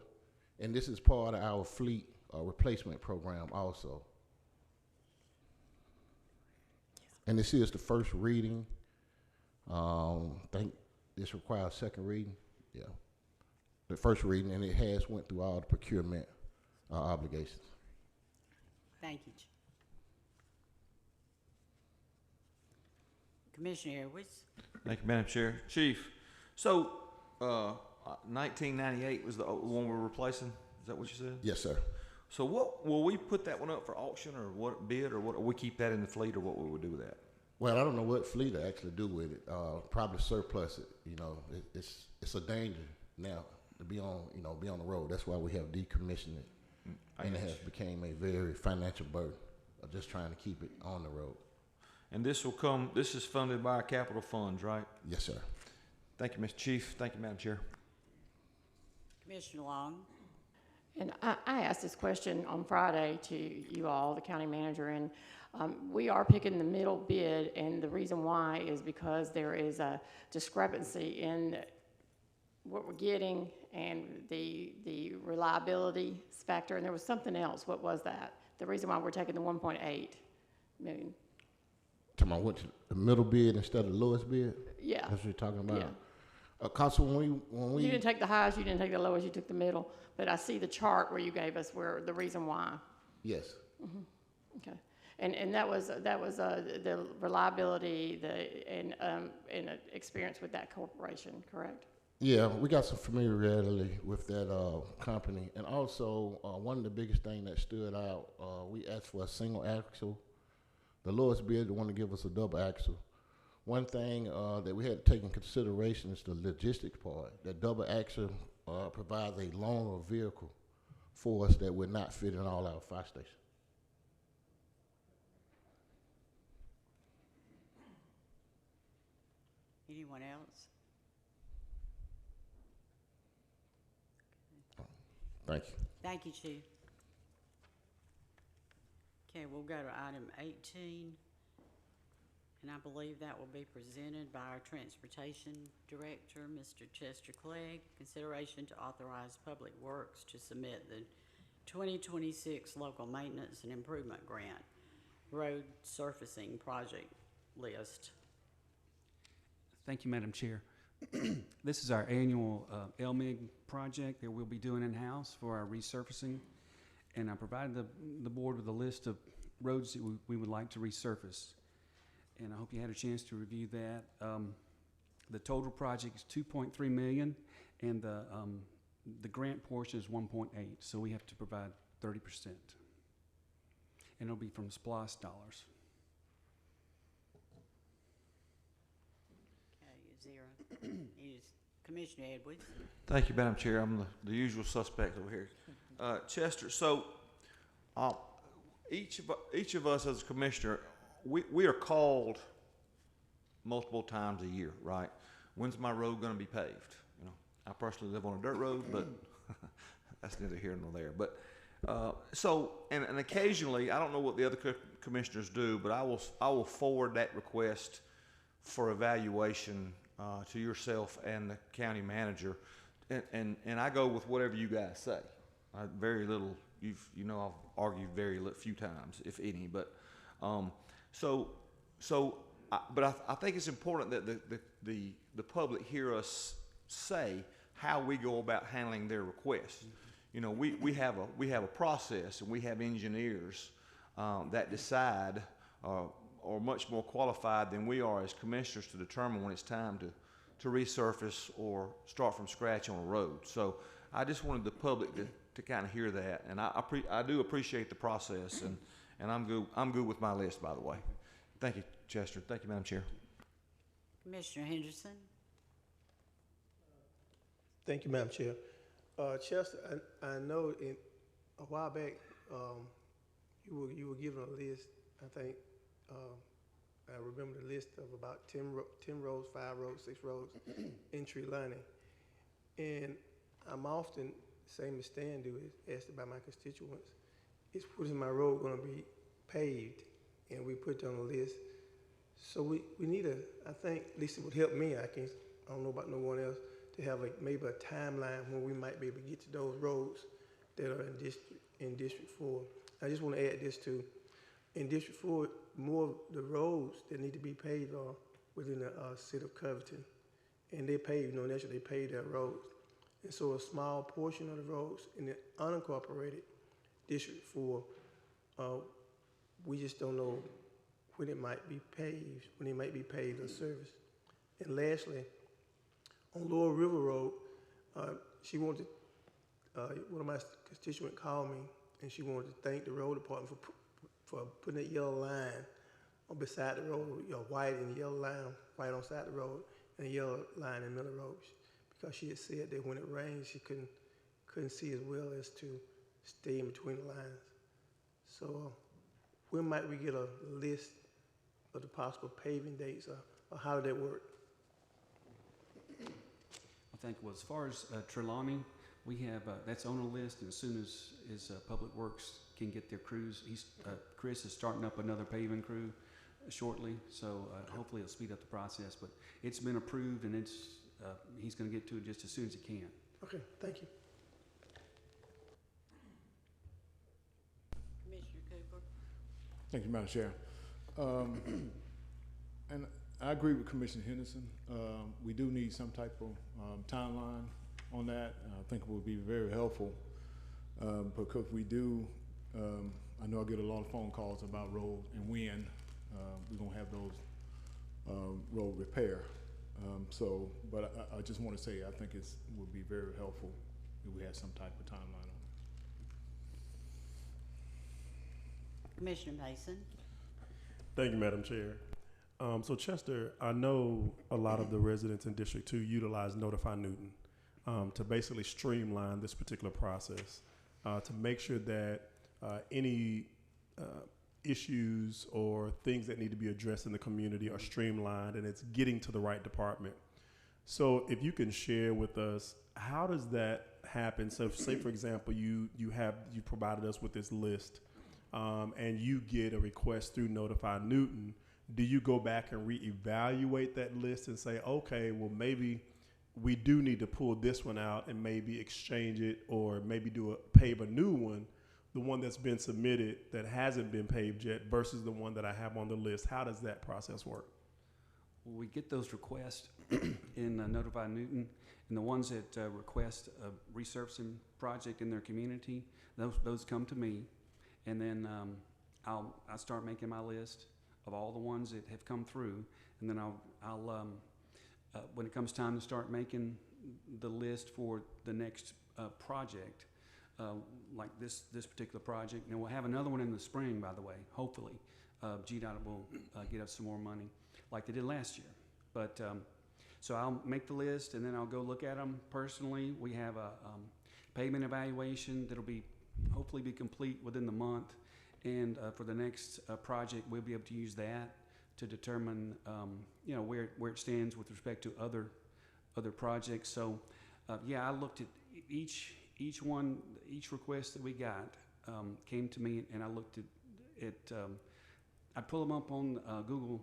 and this is part of our fleet replacement program also. And this is the first reading. I think this requires second reading. Yeah, the first reading, and it has went through all the procurement obligations. Thank you. Commissioner Edwards? Thank you, Madam Chair. Chief, so 1998 was the one we're replacing? Is that what you said? Yes, sir. So what, will we put that one up for auction or what bid, or what, or we keep that in the fleet, or what will we do with that? Well, I don't know what fleet to actually do with it. Probably surplus it. You know, it's a danger now to be on the road. That's why we have decommissioned it, and it has become a very financial burden of just trying to keep it on the road. And this is funded by our capital funds, right? Yes, sir. Thank you, Mr. Chief. Thank you, Madam Chair. Commissioner Long? And I asked this question on Friday to you all, the county manager, and we are picking the middle bid, and the reason why is because there is a discrepancy in what we're getting and the reliability factor, and there was something else. What was that? The reason why we're taking the 1.8 million. Talking about what, the middle bid instead of the lowest bid? Yeah. That's what you're talking about? Yeah. Council, when we You didn't take the highest, you didn't take the lowest, you took the middle, but I see the chart where you gave us where the reason why. Yes. Mm-hmm. Okay. And that was the reliability, and experience with that corporation, correct? Yeah, we got some familiarity with that company, and also one of the biggest things that stood out, we asked for a single axle. The lowest bid wanted to give us a double axle. One thing that we had to take in consideration is the logistics part. That double axle provides a longer vehicle for us that would not fit in all our fire stations. Anyone else? Thank you. Thank you, Chief. Okay, we'll go to item 18, and I believe that will be presented by our Transportation Director, Mr. Chester Clegg. Consideration to authorize Public Works to submit the 2026 Local Maintenance and Improvement Grant Road Surfacing Project List. Thank you, Madam Chair. This is our annual LMIG project that we'll be doing in-house for our resurfacing. and I provided the board with a list of roads that we would like to resurface. And I hope you had a chance to review that. The total project is $2.3 million, and the grant portion is 1.8, so we have to provide 30%. And it'll be from SPLOST dollars. Okay, is there is Commissioner Edwards? Thank you, Madam Chair. I'm the usual suspect over here. Chester, so each of us as a commissioner, we are called multiple times a year, right? When's my road going to be paved? You know, I personally live on a dirt road, but that's neither here nor there. But so, and occasionally, I don't know what the other commissioners do, but I will forward that request for evaluation to yourself and the county manager, and I go with whatever you guys say. Very little. You know, I've argued very few times, if any. But but I think it's important that the public hear us say how we go about handling their requests. You know, we have a process, and we have engineers that decide are much more qualified than we are as commissioners to determine when it's time to resurface or start from scratch on a road. So I just wanted the public to kind of hear that, and I do appreciate the process, and I'm good with my list, by the way. Thank you, Chester. Thank you, Madam Chair. Commissioner Henderson? Thank you, Madam Chair. Chester, I know a while back you were given a list. I think I remember the list of about 10 roads, 5 roads, 6 roads in Trelawney, and I'm often, same as Stan do, is asked by my constituents, is when is my road going to be paved? And we put it on the list. So we need I think at least it would help me, I don't know about no one else, to have maybe a timeline when we might be able to get to those roads that are in District 4. I just want to add this too. In District 4, more of the roads that need to be paved are within the city of Covington. And they pave, naturally they pave their roads. And so a small portion of the roads in the unincorporated District 4, we just don't know when it might be paved or serviced. And lastly, on Lower River Road, she wanted, one of my constituents called me, and she wanted to thank the road department for putting that yellow line on beside the road, white and yellow line, white on side the road, and a yellow line in the middle of the road, because she had said that when it rained, she couldn't see as well as to stay in between the lines. So when might we get a list of the possible paving dates, or how did that work? I think, well, as far as Trelawney, we have that's on the list, and as soon as Public Works can get their crews, Chris is starting up another paving crew shortly, so hopefully it'll speed up the process. But it's been approved, and he's going to get to it just as soon as he can. Okay, thank you. Commissioner Cooper? Thank you, Madam Chair. And I agree with Commissioner Henderson. We do need some type of timeline on that. I think it would be very helpful because we do, I know I get a lot of phone calls about road and when we're going to have those road repair. But I just want to say I think it would be very helpful if we had some type of timeline on it. Commissioner Mason? Thank you, Madam Chair. So Chester, I know a lot of the residents in District 2 utilize Notify Newton to basically streamline this particular process, to make sure that any issues or things that need to be addressed in the community are streamlined and it's getting to the right department. So if you can share with us, how does that happen? So say, for example, you provided us with this list and you get a request through Notify Newton. Do you go back and reevaluate that list and say, okay, well, maybe we do need to pull this one out and maybe exchange it, or maybe pave a new one, the one that's been submitted that hasn't been paved yet versus the one that I have on the list? How does that process work? we get those requests in Notify Newton, and the ones that request a resurfacing project in their community, those come to me, and then I start making my list of all the ones that have come through, and then I'll when it comes time to start making the list for the next project, like this particular project, and we'll have another one in the spring, by the way, hopefully. GDOT will get us some more money like they did last year. But so I'll make the list, and then I'll go look at them personally. We have a pavement evaluation that'll hopefully be complete within the month, and for the next project, we'll be able to use that to determine where it stands with respect to other projects. So yeah, I looked at each request that we got came to me, and I looked at I'd pull them up on Google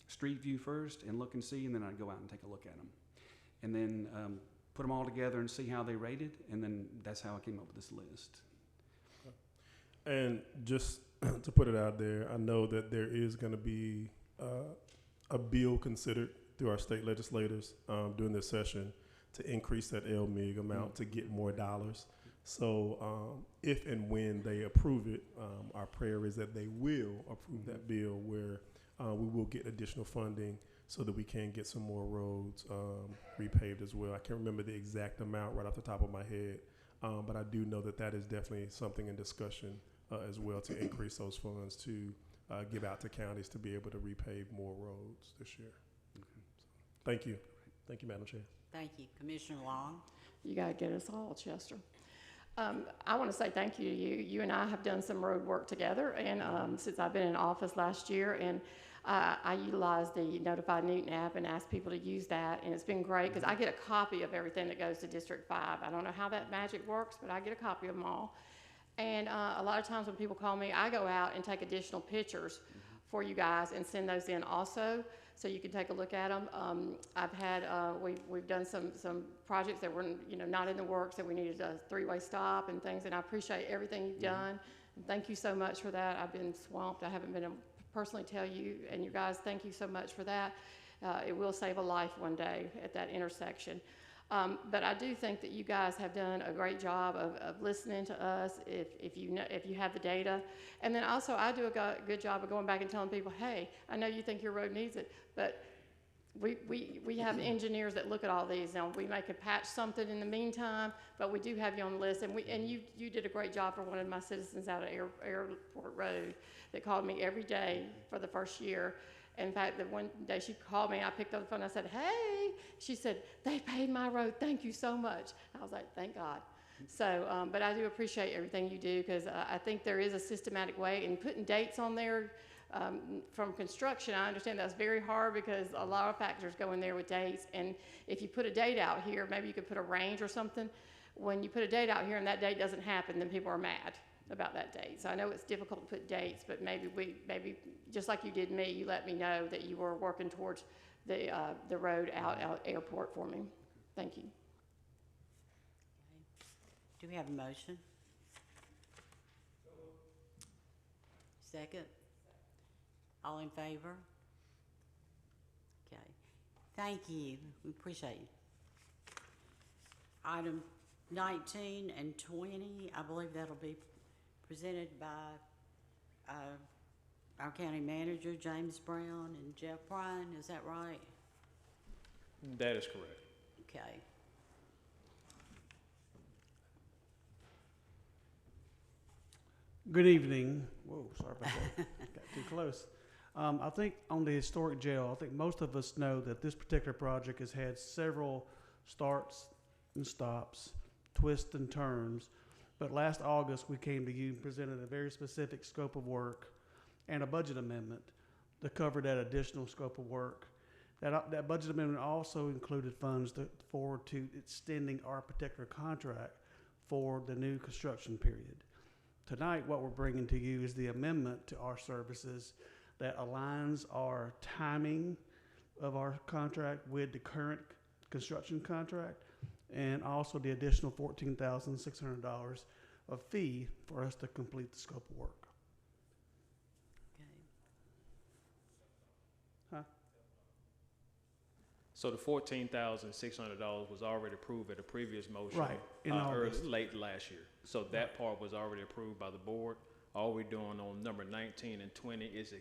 Street View first and look and see, and then I'd go out and take a look at them, and then put them all together and see how they rated, and then that's how I came up with this list. And just to put it out there, I know that there is going to be a bill considered through our state legislators during this session to increase that LMIG amount to get more dollars. So if and when they approve it, our prayer is that they will approve that bill where we will get additional funding so that we can get some more roads repaved as well. I can't remember the exact amount right off the top of my head, but I do know that that is definitely something in discussion as well, to increase those funds to give out to counties to be able to repave more roads this year. So, thank you. Thank you, Madam Chair. Thank you. Commissioner Long. You got to get us all, Chester. I want to say thank you to you. You and I have done some road work together, and since I've been in office last year, and I utilized the Notify Newton app and asked people to use that, and it's been great because I get a copy of everything that goes to District 5. I don't know how that magic works, but I get a copy of them all. And a lot of times when people call me, I go out and take additional pictures for you guys and send those in also, so you can take a look at them. I've had we've done some projects that were not in the works, that we needed a three-way stop and things, and I appreciate everything you've done. And thank you so much for that. I've been swamped. I haven't been able to personally tell you, and you guys, thank you so much for that. It will save a life one day at that intersection. But I do think that you guys have done a great job of listening to us if you have the data. And then also I do a good job of going back and telling people, hey, I know you think your road needs it, but we have engineers that look at all these. Now, we may could patch something in the meantime, but we do have you on the list. And you did a great job for one of my citizens out at Airport Road that called me every day for the first year. In fact, the one day she called me, I picked up the phone, and I said, hey. She said, they paid my road, thank you so much. I was like, thank God. So, but I do appreciate everything you do, because I think there is a systematic way, and putting dates on there from construction, I understand that's very hard because a lot of factors go in there with dates, and if you put a date out here, maybe you could put a range or something. When you put a date out here and that date doesn't happen, then people are mad about that date. So I know it's difficult to put dates, but maybe just like you did me, you let me know that you were working towards the road out airport for me. Thank you. Do we have a motion? Second? All in favor? Okay. Thank you. We appreciate you. Item 19 and 20, I believe that'll be presented by our county manager, James Brown, and Jeff Bryan. Is that right? That is correct. Okay. Good evening. Whoa, sorry about that. Got too close. I think on the historic jail, I think most of us know that this particular project has had several starts and stops, twists and turns. But last August, we came to you and presented a very specific scope of work and a budget amendment to cover that additional scope of work. That budget amendment also included funds forward to extending our particular contract for the new construction period. Tonight, what we're bringing to you is the amendment to our services that aligns our timing of our contract with the current construction contract, and also the additional $14,600 of fee for us to complete the scope of work. Okay. Huh? So the $14,600 was already approved at a previous motion. Right, in August. Late last year. So that part was already approved by the board. All we're doing on number 19 and 20 is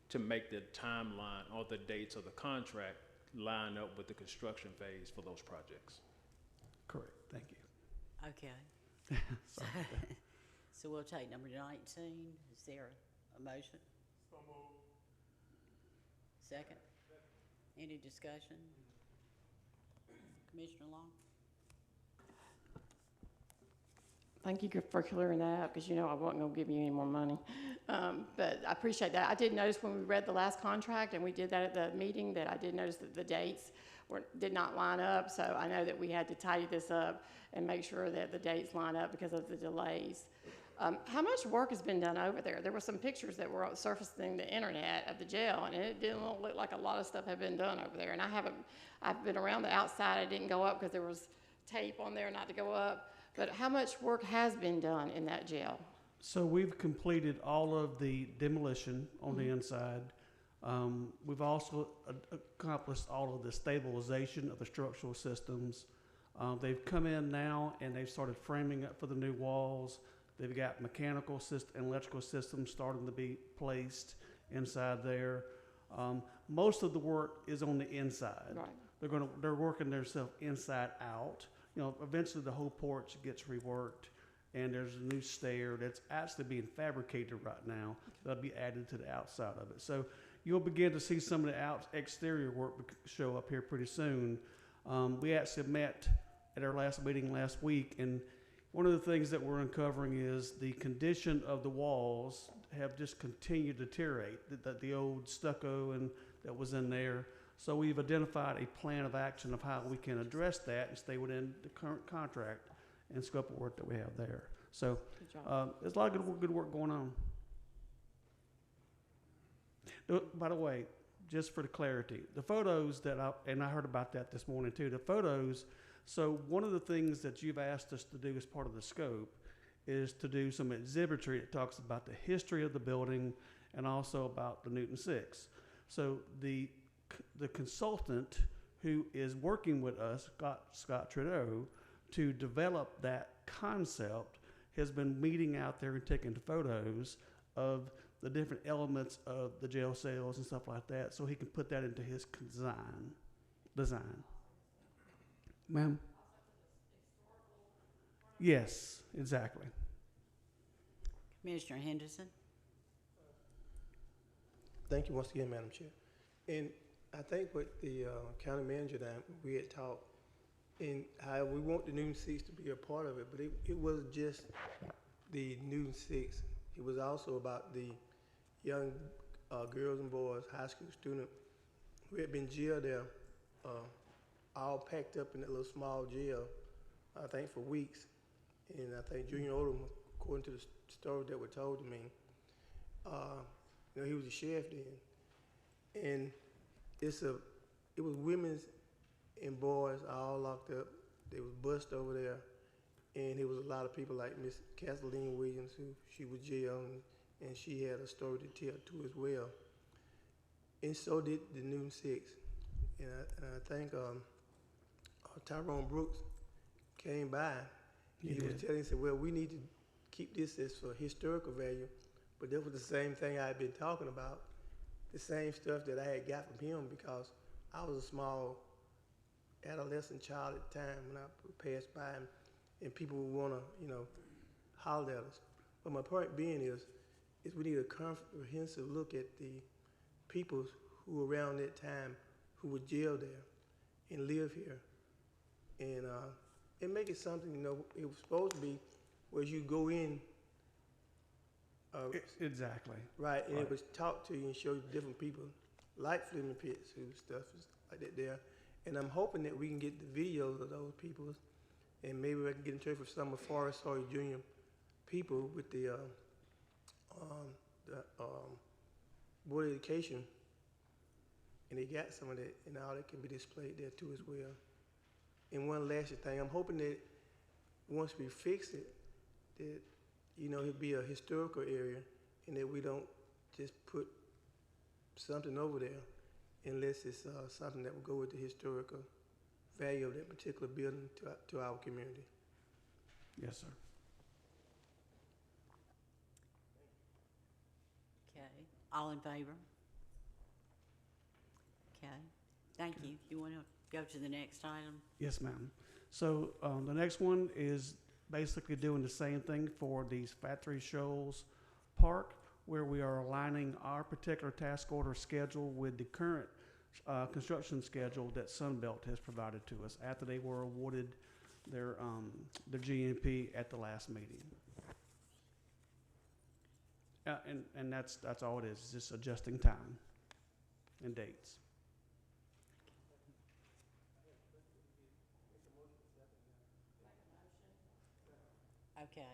to make the timeline or the dates of the contract line up with the construction phase for those projects. Correct, thank you. Okay. Sorry about that. So we'll take number 19. Is there a motion? So moved. Second? Any discussion? Commissioner Long? Thank you for clearing that up, because you know I wasn't going to give you any more money. But I appreciate that. I did notice when we read the last contract, and we did that at the meeting, that I did notice that the dates did not line up. So I know that we had to tidy this up and make sure that the dates line up because of the delays. How much work has been done over there? There were some pictures that were surfacing the internet of the jail, and it didn't look like a lot of stuff had been done over there. And I've been around the outside. I didn't go up because there was tape on there not to go up. But how much work has been done in that jail? So we've completed all of the demolition on the inside. We've also accomplished all of the stabilization of the structural systems. They've come in now and they've started framing up for the new walls. They've got mechanical system and electrical systems starting to be placed inside there. Most of the work is on the inside. Right. They're working themselves inside out. You know, eventually the whole porch gets reworked, and there's a new stair that's actually being fabricated right now that'll be added to the outside of it. So you'll begin to see some of the exterior work show up here pretty soon. We actually met at our last meeting last week, and one of the things that we're uncovering is the condition of the walls have just continued to deteriorate, the old stucco and that was in there. So we've identified a plan of action of how we can address that and stay within the current contract and scope of work that we have there. So there's a lot of good work going on. By the way, just for the clarity, the photos that I heard about that this morning too, the photos. So one of the things that you've asked us to do as part of the scope is to do some exhibitry that talks about the history of the building and also about the Newton 6. So the consultant who is working with us, Scott Trudeau, to develop that concept has been meeting out there and taking the photos of the different elements of the jail cells and stuff like that, so he can put that into his design. Ma'am? Yes, exactly. Commissioner Henderson? Thank you once again, Madam Chair. And I think what the county manager and we had talked, and how we want the Newton 6 to be a part of it, but it wasn't just the Newton 6. It was also about the young girls and boys, high school students who had been jailed there, all packed up in that little small jail, I think for weeks. And I think Junior Odom, according to the story that were told to me, you know, he was a sheriff then. And it was women and boys all locked up. They was bussed over there. And there was a lot of people like Miss Kathleen Williams, who she was jailed, and she had a story to tell too as well. And so did the Newton 6. And I think Tyrone Brooks came by. He was telling, he said, well, we need to keep this as for historical value. But that was the same thing I had been talking about, the same stuff that I had got from him, because I was a small adolescent child at the time when I passed by him, and people would want to, you know, holler at us. But my point being is we need a comprehensive look at the people who were around that time who were jailed there and live here. And make it something, you know, it was supposed to be where you go in. Exactly. Right, and it was talk to you and show you different people, like Fleming Pitts, who stuff is like that there. And I'm hoping that we can get the videos of those people, and maybe I can get in touch with some of Forrest Sawyer Jr. people with the Board of Education, and they got some of that, and all that can be displayed there too as well. And one last thing, I'm hoping that once we fix it, that, you know, it'll be a historical area, and that we don't just put something over there unless it's something that will go with the historical value of that particular building to our community. Yes, sir. Okay, all in favor? Okay, thank you. You want to go to the next item? Yes, ma'am. So the next one is basically doing the same thing for these Factory Shoals Park, where we are aligning our particular task order schedule with the current construction schedule that Sunbelt has provided to us after they were awarded their GMP at the last meeting. And that's all it is. It's just adjusting time and dates. Okay,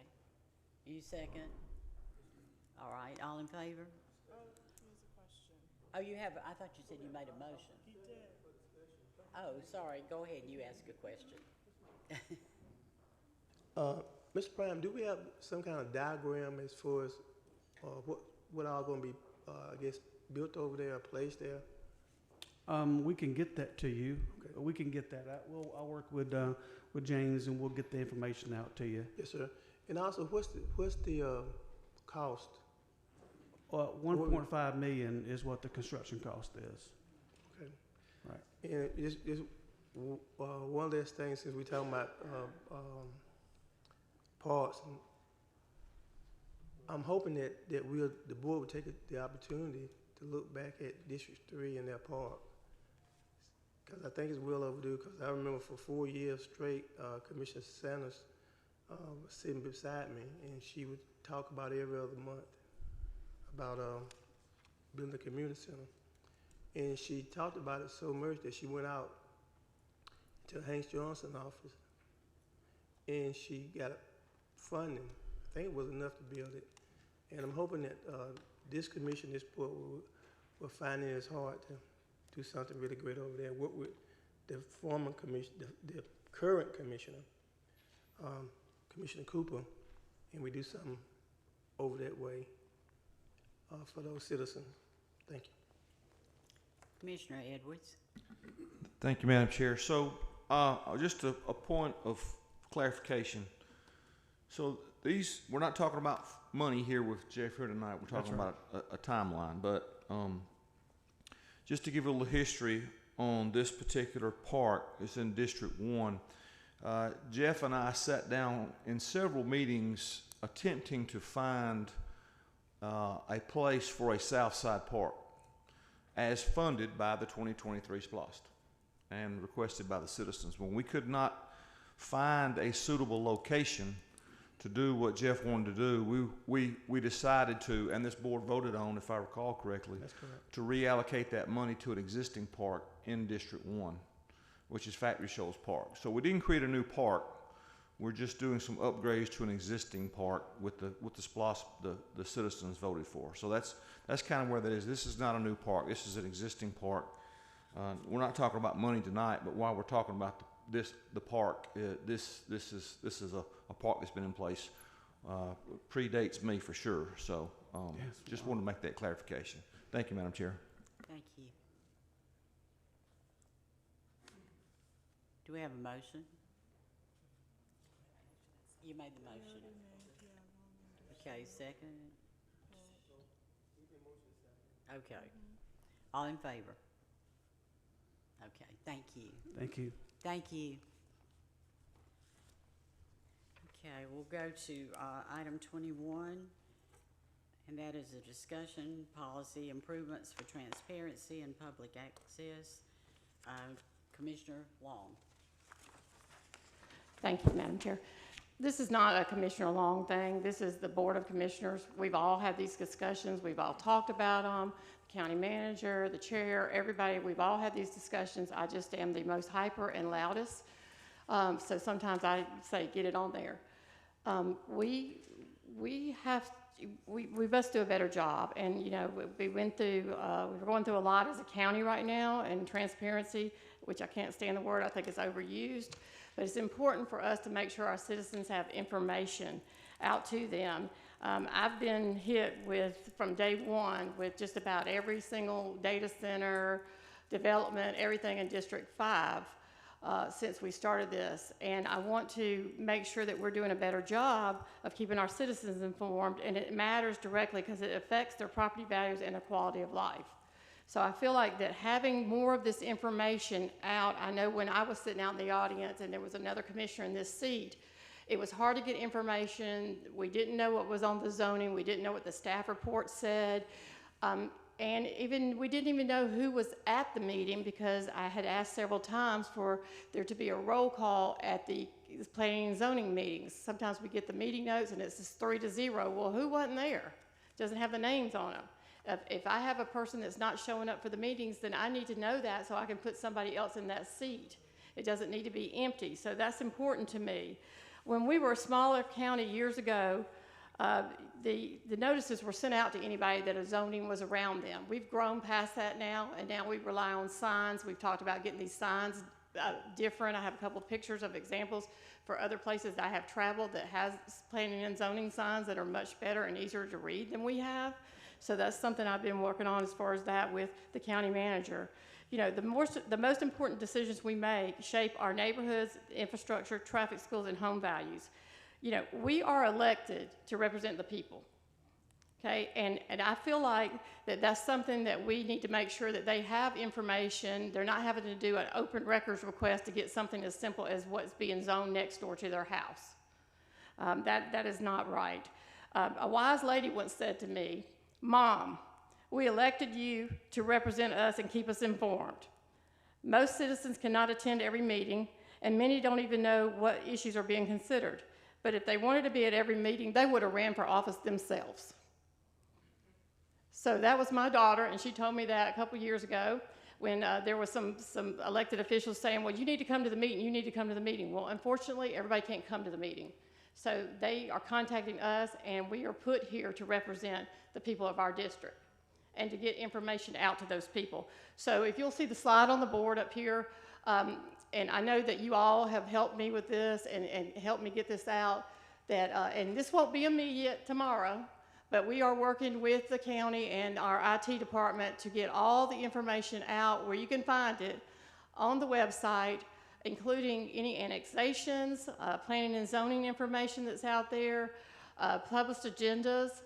you second? All right, all in favor? Oh, you have, I thought you said you made a motion. He did. Oh, sorry, go ahead, you ask a question. Mr. Prime, do we have some kind of diagram as far as what all going to be, I guess, built over there, placed there? We can get that to you. Okay. We can get that out. I'll work with James, and we'll get the information out to you. Yes, sir. And also, what's the cost? 1.5 million is what the construction cost is. Okay. Right. And it's one last thing, since we're talking about parks, and I'm hoping that the board will take the opportunity to look back at District 3 and their park, because I think it's well overdue. Because I remember for 4 years straight, Commissioner Sanders was sitting beside me, and she would talk about every other month about building a community center. And she talked about it so much that she went out to Hanks Johnson's office, and she got funding. I think it was enough to build it. And I'm hoping that this commission, this board, will find it as hard to do something really great over there. Work with the former commission, the current commissioner, Commissioner Cooper, and we do something over that way for those citizens. Thank you. Commissioner Edwards. Thank you, Madam Chair. So just a point of clarification. So we're not talking about money here with Jeff here tonight. We're talking about a timeline. But just to give a little history on this particular park, it's in District 1. Jeff and I sat down in several meetings attempting to find a place for a Southside Park as funded by the 2023 SPLOST and requested by the citizens. When we could not find a suitable location to do what Jeff wanted to do, we decided to, and this board voted on, if I recall correctly, to reallocate that money to an existing park in District 1, which is Factory Shoals Park. So we didn't create a new park. We're just doing some upgrades to an existing park with the SPLOST the citizens voted for. So that's kind of where that is. This is not a new park. This is an existing park. We're not talking about money tonight, but while we're talking about the park, this is a park that's been in place, predates me for sure. So just wanted to make that clarification. Thank you, Madam Chair. Thank you. Do we have a motion? You made the motion. Okay, second. Okay. All in favor? Okay, thank you. Thank you. Thank you. Okay, we'll go to item 21, and that is a discussion policy improvements for transparency and public access. Commissioner Long. Thank you, Madam Chair. This is not a Commissioner Long thing. This is the Board of Commissioners. We've all had these discussions. We've all talked about them. The county manager, the chair, everybody, we've all had these discussions. I just am the most hyper and loudest. So sometimes I say, get it on there. We must do a better job. And, you know, we're going through a lot as a county right now, and transparency, which I can't stand the word, I think it's overused. But it's important for us to make sure our citizens have information out to them. I've been hit with, from day one, with just about every single data center, development, everything in District 5 since we started this. And I want to make sure that we're doing a better job of keeping our citizens informed, and it matters directly because it affects their property values and their quality of life. So I feel like that having more of this information out, I know when I was sitting out in the audience and there was another commissioner in this seat, it was hard to get information. We didn't know what was on the zoning. We didn't know what the staff report said. And even we didn't even know who was at the meeting because I had asked several times for there to be a roll call at the planning and zoning meetings. Sometimes we get the meeting notes and it's just 3-0. Well, who wasn't there? Doesn't have the names on them. If I have a person that's not showing up for the meetings, then I need to know that so I can put somebody else in that seat. It doesn't need to be empty. So that's important to me. When we were a smaller county years ago, the notices were sent out to anybody that a zoning was around them. We've grown past that now, and now we rely on signs. We've talked about getting these signs different. I have a couple of pictures of examples for other places that I have traveled that has planning and zoning signs that are much better and easier to read than we have. So that's something I've been working on as far as that with the county manager. You know, the most important decisions we make shape our neighborhoods, infrastructure, traffic, schools, and home values. You know, we are elected to represent the people, okay? And I feel like that's something that we need to make sure that they have information. They're not having to do an open records request to get something as simple as what's being zoned next door to their house. That is not right. A wise lady once said to me, "Mom, we elected you to represent us and keep us informed. Most citizens cannot attend every meeting, and many don't even know what issues are being considered. But if they wanted to be at every meeting, they would have ran for office themselves." So that was my daughter, and she told me that a couple years ago when there was some elected officials saying, well, you need to come to the meeting, you need to come to the meeting. Well, unfortunately, everybody can't come to the meeting. So they are contacting us, and we are put here to represent the people of our district and to get information out to those people. So if you'll see the slide on the board up here, and I know that you all have helped me with this and helped me get this out, that, and this won't be immediate tomorrow, but we are working with the county and our IT department to get all the information out where you can find it on the website, including any annexations, planning and zoning information that's out there, published agendas,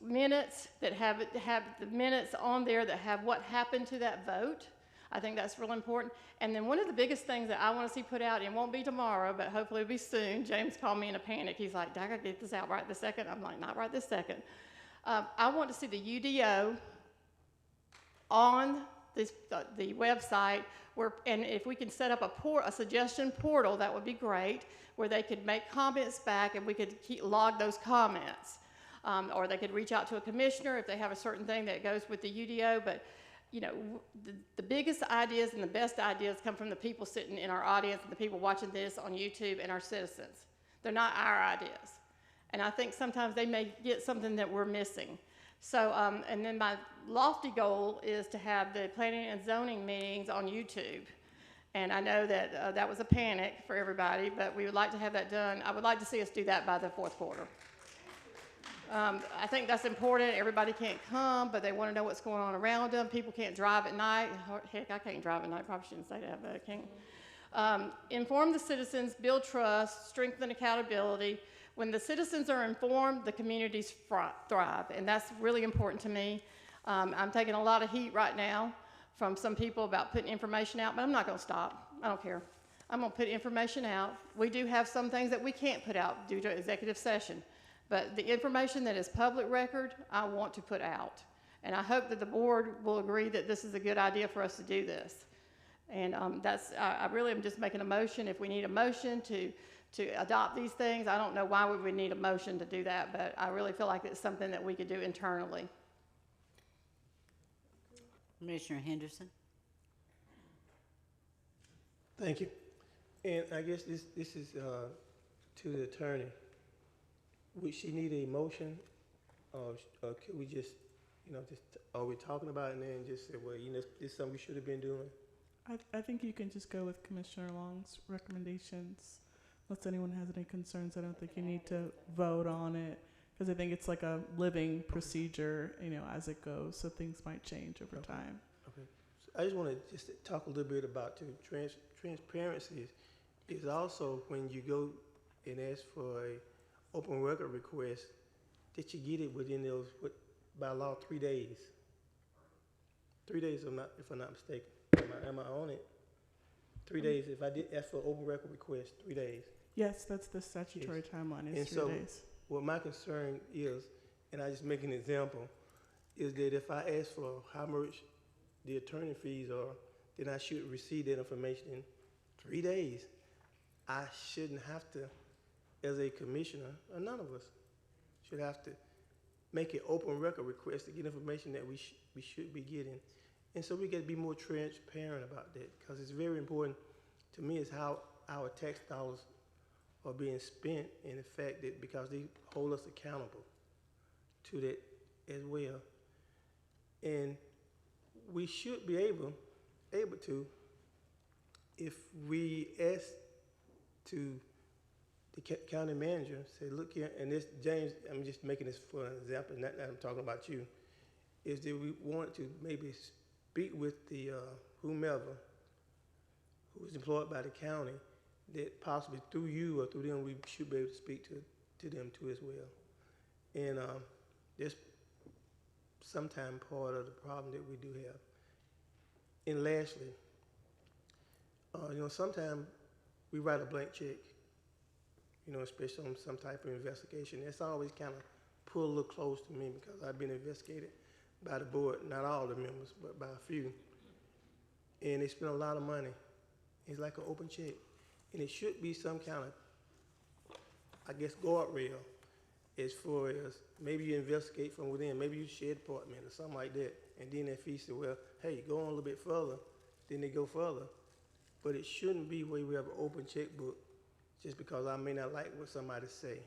minutes that have the minutes on there that have what happened to that vote. I think that's real important. And then one of the biggest things that I want to see put out, and it won't be tomorrow, but hopefully it'll be soon. James called me in a panic. He's like, I gotta get this out right this second. I'm like, not right this second. I want to see the UDO on this, the website, where, and if we can set up a suggestion portal, that would be great, where they could make comments back and we could log those comments. Or they could reach out to a commissioner if they have a certain thing that goes with the UDO. But you know, the biggest ideas and the best ideas come from the people sitting in our audience and the people watching this on YouTube and our citizens. They're not our ideas. And I think sometimes they may get something that we're missing. So, and then my lofty goal is to have the planning and zoning meetings on YouTube. And I know that that was a panic for everybody, but we would like to have that done. I would like to see us do that by the fourth quarter. I think that's important. Everybody can't come, but they want to know what's going on around them. People can't drive at night. Heck, I can't drive at night. Probably shouldn't say that, but I can't. Inform the citizens, build trust, strengthen accountability. When the citizens are informed, the communities thrive, and that's really important to me. I'm taking a lot of heat right now from some people about putting information out, but I'm not going to stop. I don't care. I'm going to put information out. We do have some things that we can't put out due to executive session. But the information that is public record, I want to put out. And I hope that the board will agree that this is a good idea for us to do this. And I really am just making a motion. If we need a motion to adopt these things, I don't know why we would need a motion to do that, but I really feel like it's something that we could do internally. Commissioner Henderson. Thank you. And I guess this is to the attorney. Would she need a motion, or could we just, are we talking about it and then just say, well, this is something we should have been doing? I think you can just go with Commissioner Long's recommendations. Unless anyone has any concerns, I don't think you need to vote on it, because I think it's like a living procedure, you know, as it goes. So things might change over time. Okay. So I just want to just talk a little bit about transparency is also when you go and ask for a open record request, that you get it within those, by law, 3 days. 3 days, if I'm not mistaken. Am I on it? 3 days. If I did ask for an open record request, 3 days. Yes, that's the statutory timeline is And 3 so, days. what my concern is, and I just make an example, is that if I ask for how much the attorney fees are, then I should receive that information in 3 days. I shouldn't have to, as a commissioner, or none of us, should have to make an open record request to get information that we should be getting. And so we got to be more transparent about that, because it's very important to me is how our tax dollars are being spent, and the fact that because they hold us accountable to that as well. And we should be able to, if we ask to the county manager, say, look here, and this, James, I'm just making this for an example, not that I'm talking about you, is that we want to maybe speak with the whomever who is employed by the county, that possibly through you or through them, we should be able to speak to them too as well. And that's sometime part of the problem that we do have. And lastly, you know, sometimes we write a blank check, you know, especially on some type of investigation. That's always kind of pulled a little close to me, because I've been investigated by the board, not all the members, but by a few. And they spend a lot of money. It's like an open check. And it should be some kind of, I guess, guardrail as far as maybe you investigate from within, maybe you share department or something like that. And then that fee said, well, hey, go on a little bit further. Then they go further. But it shouldn't be where we have an open checkbook just because I may not like what somebody say.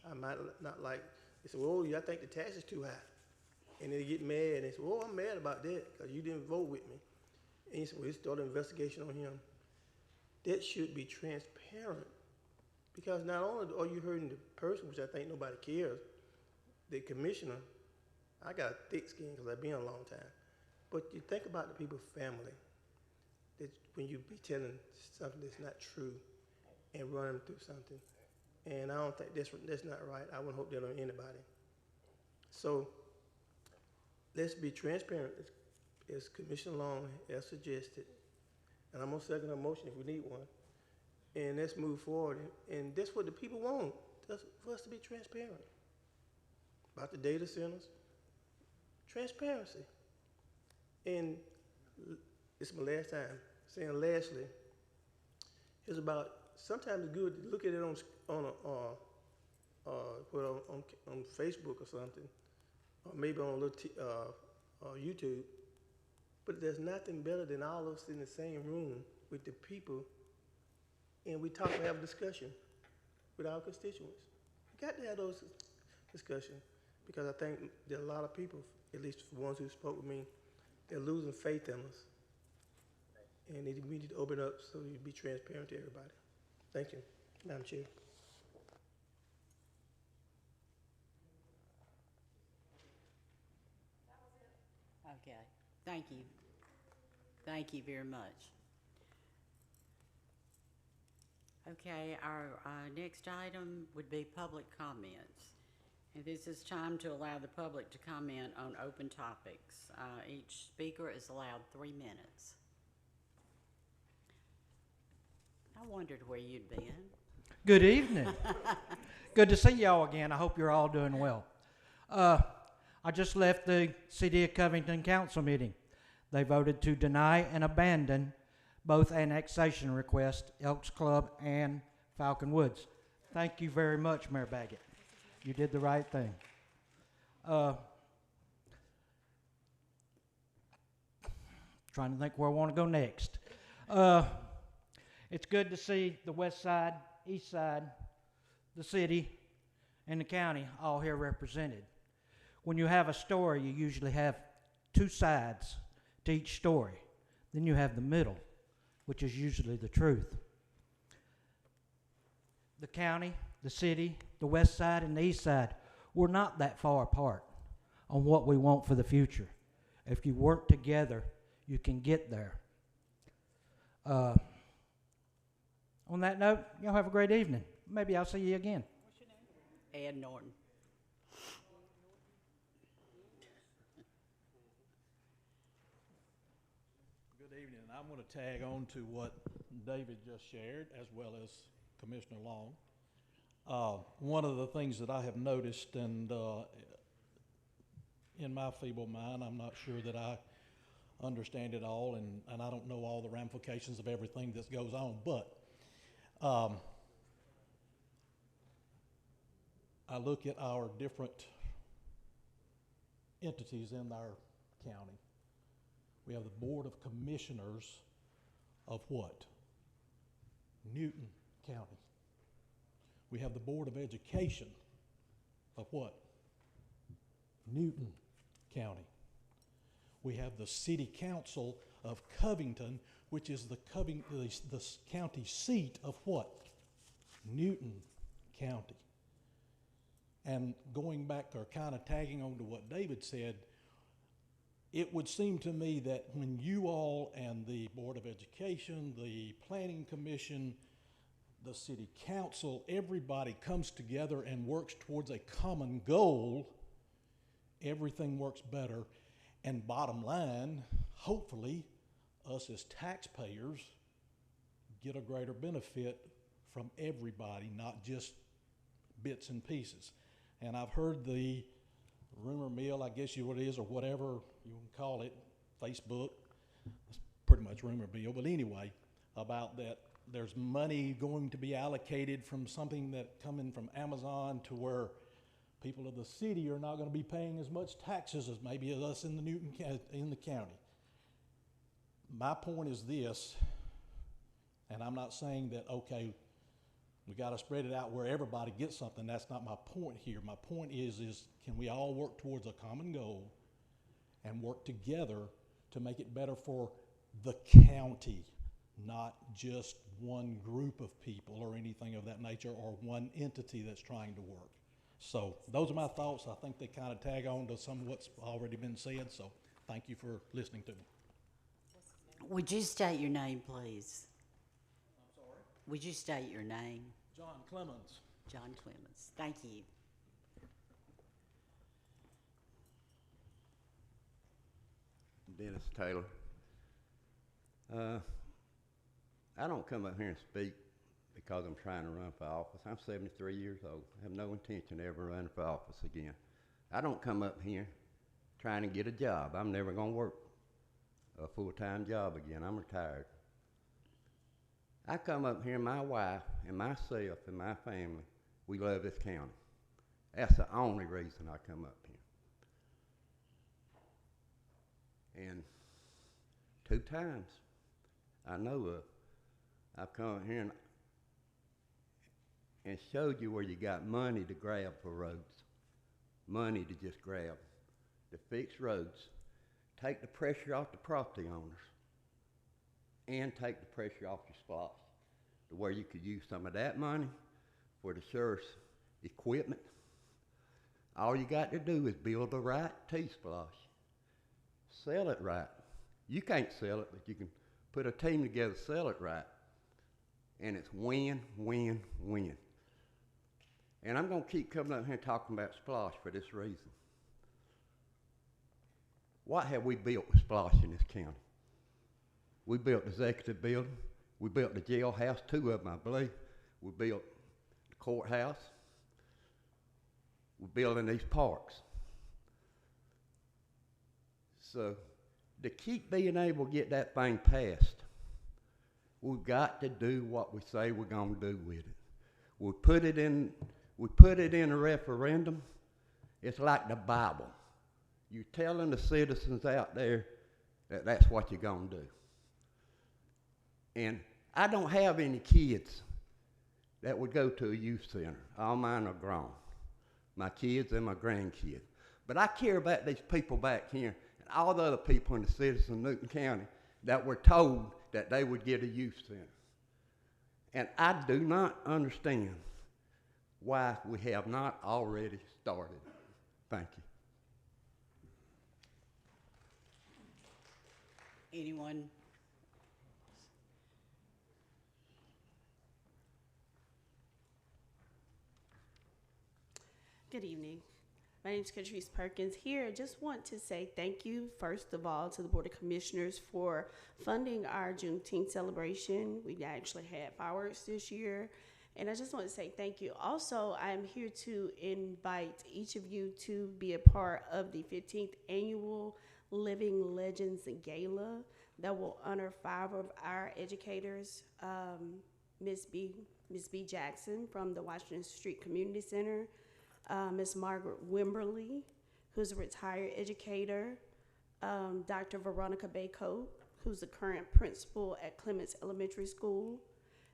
I might not like, they say, well, I think the tax is too high. And they get mad and they say, well, I'm mad about that because you didn't vote with me. And you say, well, let's start an investigation on him. That should be transparent, because not only are you hurting the person, which I think nobody cares, the commissioner, I got a thick skin because I've been a long time, but you think about the people's family, that when you be telling something that's not true and running them through something, and I don't think that's not right. I wouldn't hope that on anybody. So let's be transparent, as Commissioner Long has suggested. And I'm going to second a motion if we need one. And let's move forward. And that's what the people want, for us to be transparent. About the data centers, transparency. And it's my last time saying lastly, it's about, sometimes it's good to look at it on Facebook or something, or maybe on a little YouTube. But there's nothing better than all of us in the same room with the people, and we talk and have a discussion with our constituents. We got to have those discussions, because I think there are a lot of people, at least the ones who spoke with me, they're losing faith in us. And we need to open up so you be transparent to everybody. Thank you, Madam Chair. Okay, thank you. Thank you very much. Okay, our next item would be public comments. And this is time to allow the public to comment on open topics. Each speaker is allowed 3 minutes. I wondered where you'd been. Good evening. Good to see y'all again. I hope you're all doing well. I just left the City of Covington Council meeting. They voted to deny and abandon both annexation requests, Elks Club and Falcon Woods. Thank you very much, Mayor Baggett. You did the right thing. Trying to think where I want to go next. It's good to see the west side, east side, the city, and the county all here represented. When you have a story, you usually have 2 sides to each story. Then you have the middle, which is usually the truth. The county, the city, the west side, and the east side we're not that far apart on what we want for the future. If you work together, you can get there. On that note, y'all have a great evening. Maybe I'll see you again. Ed Norton. Good evening. I'm going to tag on to what David just shared, as well as Commissioner Long. One of the things that I have noticed, and in my feeble mind, I'm not sure that I understand it all, and I don't know all the ramifications of everything that goes on, but I look at our different entities in our county. We have the Board of Commissioners of what? Newton County. We have the Board of Education of what? Newton County. We have the City Council of Covington, which is the county seat of what? Newton County. And going back, or kind of tagging on to what David said, it would seem to me that when you all and the Board of Education, the Planning Commission, the City Council, everybody comes together and works towards a common goal, everything works better. And bottom line, hopefully, us as taxpayers get a greater benefit from everybody, not just bits and pieces. And I've heard the rumor mill, I guess what it is, or whatever you can call it, Facebook, it's pretty much rumor mill, but anyway, about that there's money going to be allocated from something that coming from Amazon to where people of the city are not going to be paying as much taxes as maybe us in the county. My point is this, and I'm not saying that, okay, we got to spread it out where everybody gets something. That's not my point here. My point is can we all work towards a common goal and work together to make it better for the county, not just one group of people or anything of that nature, or one entity that's trying to work. So those are my thoughts. I think they kind of tag on to some of what's already been said, so thank you for listening to me. Would you state your name, please? I'm sorry? Would you state your name? John Clemens. John Clemens. Thank you. Dennis Taylor. I don't come up here and speak because I'm trying to run for office. I'm 73 years old. I have no intention of ever running for office again. I don't come up here trying to get a job. I'm never going to work a full-time job again. I'm retired. I come up here, my wife and myself and my family, we love this county. That's the only reason I come up here. And 2 times I know of, I've come up here and showed you where you got money to grab for roads. Money to just grab, to fix roads, take the pressure off the property owners, and take the pressure off your splosh, to where you could use some of that money for the sheriff's equipment. All you got to do is build the right T-splosh. Sell it right. You can't sell it, but you can put a team together, sell it right. And it's win, win, win. And I'm going to keep coming up here talking about splosh for this reason. What have we built with splosh in this county? We built the executive building. We built the jailhouse, 2 of them, I believe. We built the courthouse. We're building these parks. So to keep being able to get that thing passed, we've got to do what we say we're going to do with it. We put it in a referendum. It's like the Bible. You're telling the citizens out there that that's what you're going to do. And I don't have any kids that would go to a youth center. All mine are grown, my kids and my grandkids. But I care about these people back here and all the other people in the citizens of Newton County that were told that they would get a youth center. And I do not understand why we have not already started. Thank you. Anyone? Good evening. My name is Catrice Perkins. Here, I just want to say thank you, first of all, to the Board of Commissioners for funding our Juneteenth celebration. We actually had fireworks this year, and I just want to say thank you. Also, I'm here to invite each of you to be a part of the 15th Annual Living Legends Gala that will honor 5 of our educators, Ms. B. Jackson from the Washington Street Community Center, Ms. Margaret Wimberly, who's a retired educator, Dr. Veronica Baycoat, who's the current principal at Clements Elementary School,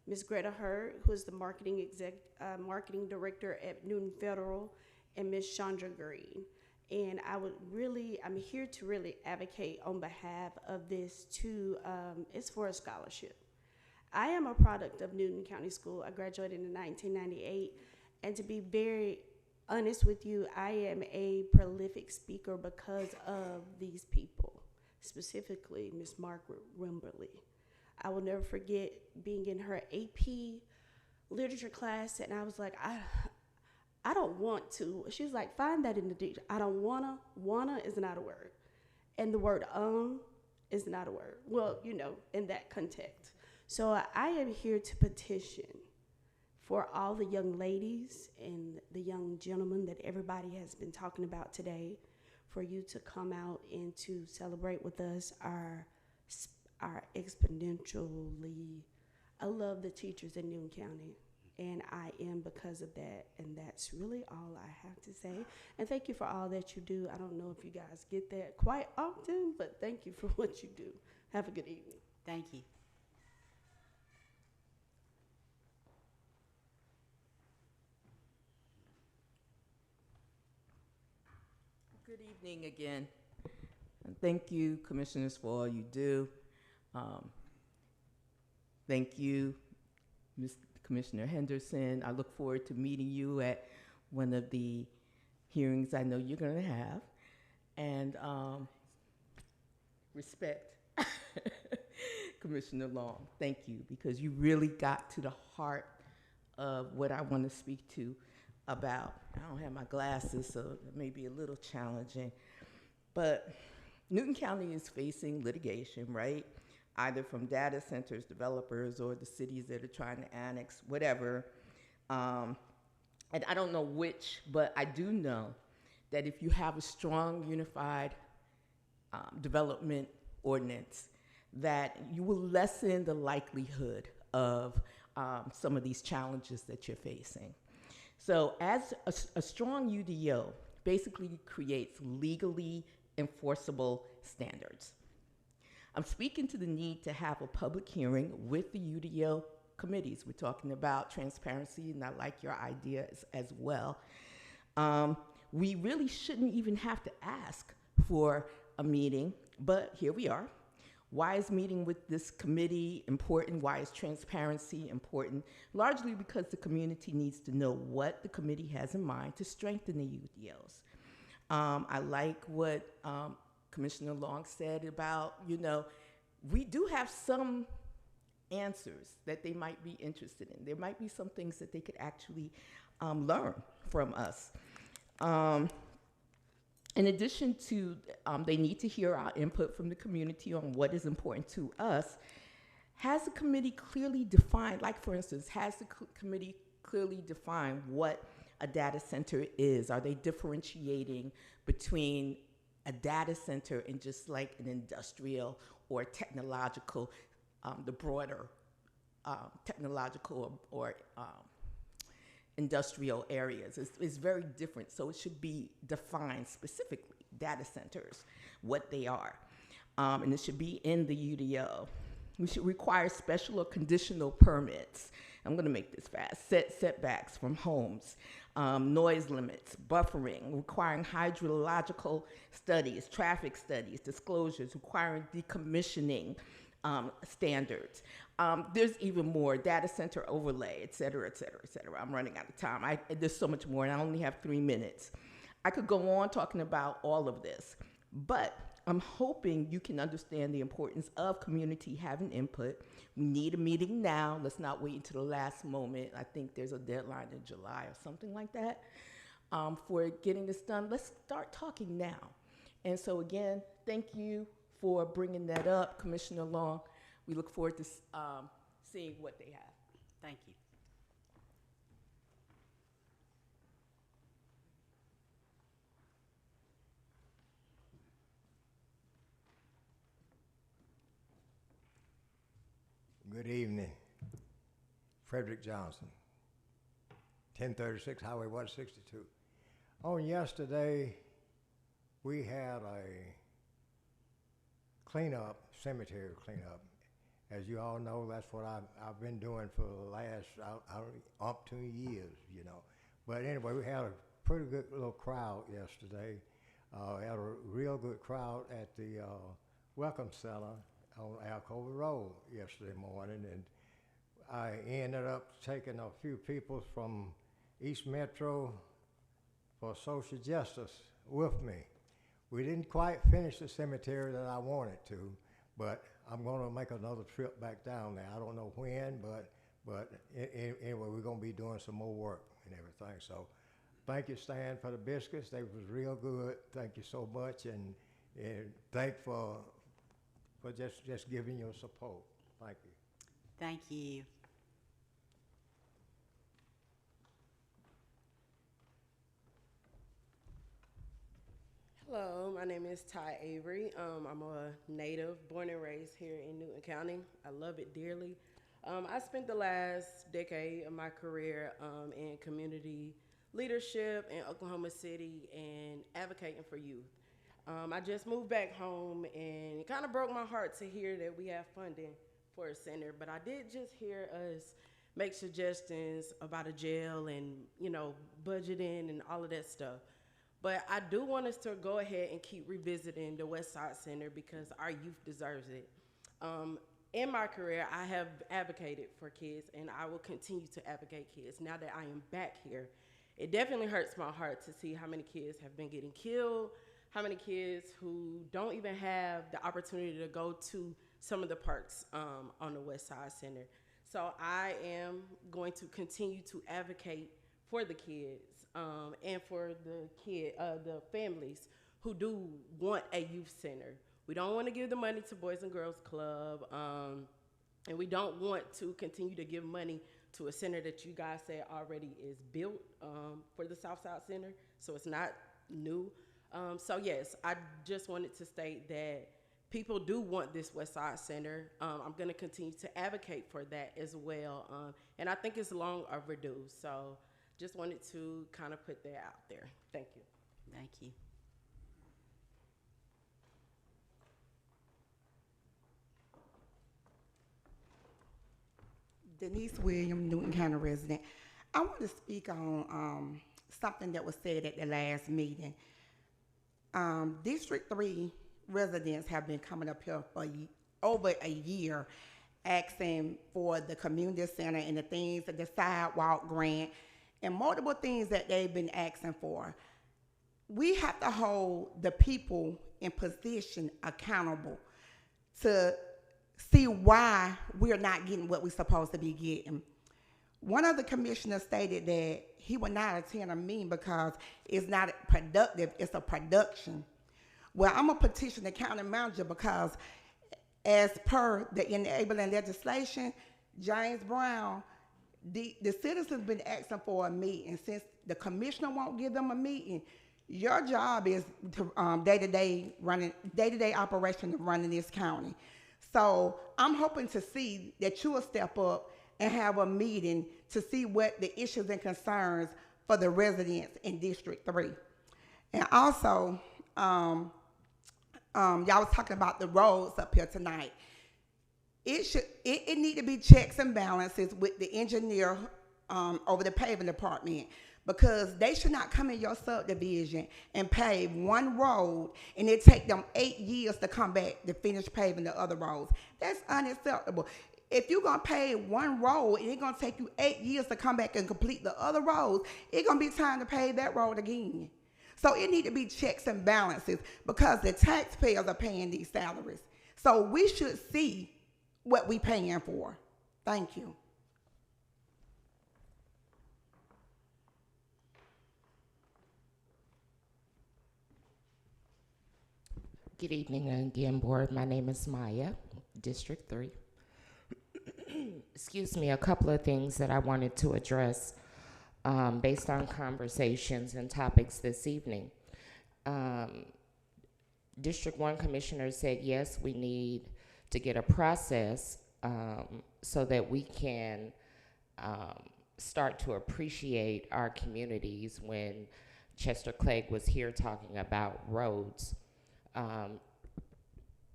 Ms. Greta Hurd, who is the marketing director at Newton Federal, and Ms. Chandra Green. And I'm here to really advocate on behalf of this it's for a scholarship. I am a product of Newton County School. I graduated in 1998, and to be very honest with you, I am a prolific speaker because of these people, specifically Ms. Margaret Wimberly. I will never forget being in her AP literature class, and I was like, I don't want to. She was like, find that in the dictionary. I don't wanna. Wanna is not a word. And the word is not a word. Well, in that context. So I am here to petition for all the young ladies and the young gentlemen that everybody has been talking about today, for you to come out and to celebrate with us our exponentially. I love the teachers in Newton County, and I am because of that, and that's really all I have to say. And thank you for all that you do. I don't know if you guys get that quite often, but thank you for what you do. Have a good evening. Thank you. Good evening again. And thank you, Commissioners, for all you do. Thank you, Ms. Commissioner Henderson. I look forward to meeting you at one of the hearings I know you're going to have. And respect, Commissioner Long. Thank you, because you really got to the heart of what I want to speak to about. I don't have my glasses, so it may be a little challenging. But Newton County is facing litigation, right? Either from data centers, developers, or the cities that are trying to annex, whatever. And I don't know which, but I do know that if you have a strong, unified development ordinance, that you will lessen the likelihood of some of these challenges that you're facing. So as a strong UDO basically creates legally enforceable standards. I'm speaking to the need to have a public hearing with the UDO committees. We're talking about transparency, and I like your ideas as well. We really shouldn't even have to ask for a meeting, but here we are. Why is meeting with this committee important? Why is transparency important? Largely because the community needs to know what the committee has in mind to strengthen the UDOs. I like what Commissioner Long said about, we do have some answers that they might be interested in. There might be some things that they could actually learn from us. In addition to, they need to hear our input from the community on what is important to us. Has the committee clearly defined, like for instance, has the committee clearly defined what a data center is? Are they differentiating between a data center and just like an industrial or technological, the broader technological or industrial areas? It's very different, so it should be defined specifically, data centers, what they are. And it should be in the UDO. We should require special or conditional permits. I'm gonna make this fast. Setbacks from homes, noise limits, buffering, requiring hydrological studies, traffic studies, disclosures, requiring decommissioning standards, There's even more, data center overlay, et cetera, et cetera, et cetera. I'm running out of time. There's so much more, and I only have 3 minutes. I could go on talking about all of this, but I'm hoping you can understand the importance of community having input. We need a meeting now. Let's not wait until the last moment. I think there's a deadline in July or something like that for getting this done. Let's start talking now. And so again, thank you for bringing that up, Commissioner Long. We look forward to seeing what they have. Thank you. Good evening. Frederick Johnson, 1036 Highway 162. On yesterday, we had a cleanup, cemetery cleanup. As you all know, that's what I've been doing for the last up to years, you know. But anyway, we had a pretty good little crowd yesterday. We had a real good crowd at the Welcome Center on Alcova Road yesterday morning, and I ended up taking a few people from East Metro for social justice with me. We didn't quite finish the cemetery that I wanted to, but I'm going to make another trip back down there. I don't know when, but anyway, we're going to be doing some more work and everything. So thank you, Stan, for the biscuits. They was real good. Thank you so much, and thank for just giving your support. Thank you. Thank you. Hello, my name is Ty Avery. I'm a native, born and raised here in Newton County. I love it dearly. I spent the last decade of my career in community leadership in Oklahoma City and advocating for youth. I just moved back home, and it kind of broke my heart to hear that we have funding for a center, but I did just hear us make suggestions about a jail and, you know, budgeting and all of that stuff. But I do want us to go ahead and keep revisiting the West Side Center because our youth deserves it. In my career, I have advocated for kids, and I will continue to advocate kids. Now that I am back here, it definitely hurts my heart to see how many kids have been getting killed, how many kids who don't even have the opportunity to go to some of the parks on the West Side Center. So I am going to continue to advocate for the kids and for the families who do want a youth center. We don't want to give the money to Boys and Girls Club, and we don't want to continue to give money to a center that you guys said already is built for the Southside Center, so it's not new. So yes, I just wanted to state that people do want this West Side Center. I'm going to continue to advocate for that as well, and I think it's long overdue. So just wanted to kind of put that out there. Thank you. Thank you. Denise Williams, Newton County resident. I want to speak on something that was said at the last meeting. District 3 residents have been coming up here for over a year asking for the community center and the things, the sidewalk grant, and multiple things that they've been asking for. We have to hold the people in position accountable to see why we're not getting what we're supposed to be getting. One of the commissioners stated that he would not attend a meeting because it's not productive, it's a production. Well, I'm a petition the county manager because as per the enabling legislation, James Brown, the citizens been asking for a meeting. Since the commissioner won't give them a meeting, your job is to day-to-day operation of running this county. So I'm hoping to see that you will step up and have a meeting to see what the issues and concerns for the residents in District 3. And also, y'all was talking about the roads up here tonight. It need to be checks and balances with the engineer over the paving department, because they should not come in your subdivision and pave one road and it take them 8 years to come back to finish paving the other roads. That's unacceptable. If you're gonna pave one road and it's gonna take you 8 years to come back and complete the other roads, it's gonna be time to pave that road again. So it need to be checks and balances because the taxpayers are paying these salaries. So we should see what we paying for. Thank you. Good evening again, board. My name is Maya, District 3. Excuse me, a couple of things that I wanted to address based on conversations and topics this evening. District 1 Commissioner said, yes, we need to get a process so that we can start to appreciate our communities. When Chester Clegg was here talking about roads,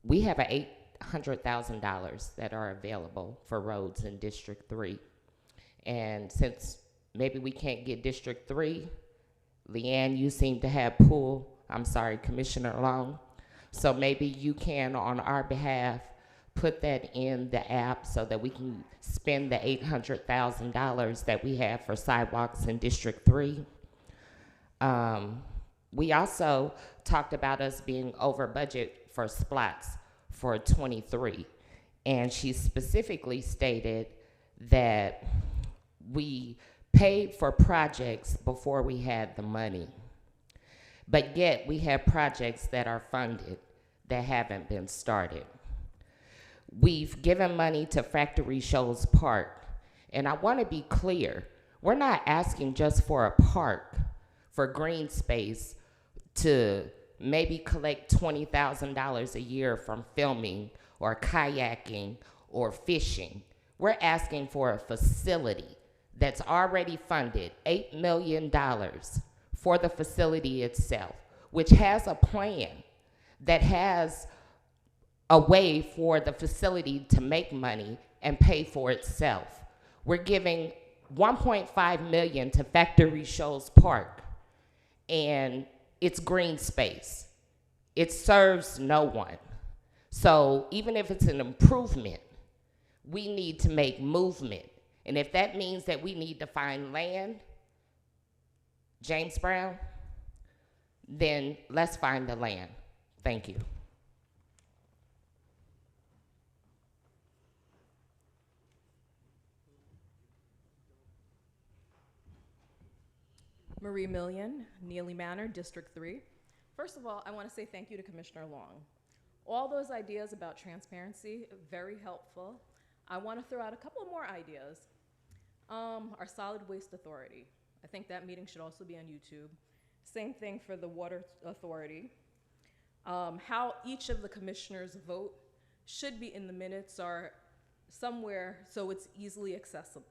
we have $800,000 that are available for roads in District 3. And since maybe we can't get District 3, Leanne, you seem to have Commissioner Long, so maybe you can, on our behalf, put that in the app so that we can spend the $800,000 that we have for sidewalks in District 3. We also talked about us being over budget for SPLOTs for 23. And she specifically stated that we paid for projects before we had the money. But yet we have projects that are funded that haven't been started. We've given money to Factory Shoals Park. And I want to be clear, we're not asking just for a park for green space to maybe collect $20,000 a year from filming or kayaking or fishing. We're asking for a facility that's already funded, $8 million for the facility itself, which has a plan that has a way for the facility to make money and pay for itself. We're giving $1.5 million to Factory Shoals Park, and it's green space. It serves no one. So even if it's an improvement, we need to make movement. And if that means that we need to find land, James Brown, then let's find the land. Thank you. Marie Million, Neely Manor, District 3. First of all, I want to say thank you to Commissioner Long. All those ideas about transparency, very helpful. I want to throw out a couple more ideas. Our Solid Waste Authority. I think that meeting should also be on YouTube. Same thing for the Water Authority. How each of the commissioners vote should be in the minutes or somewhere so it's easily accessible.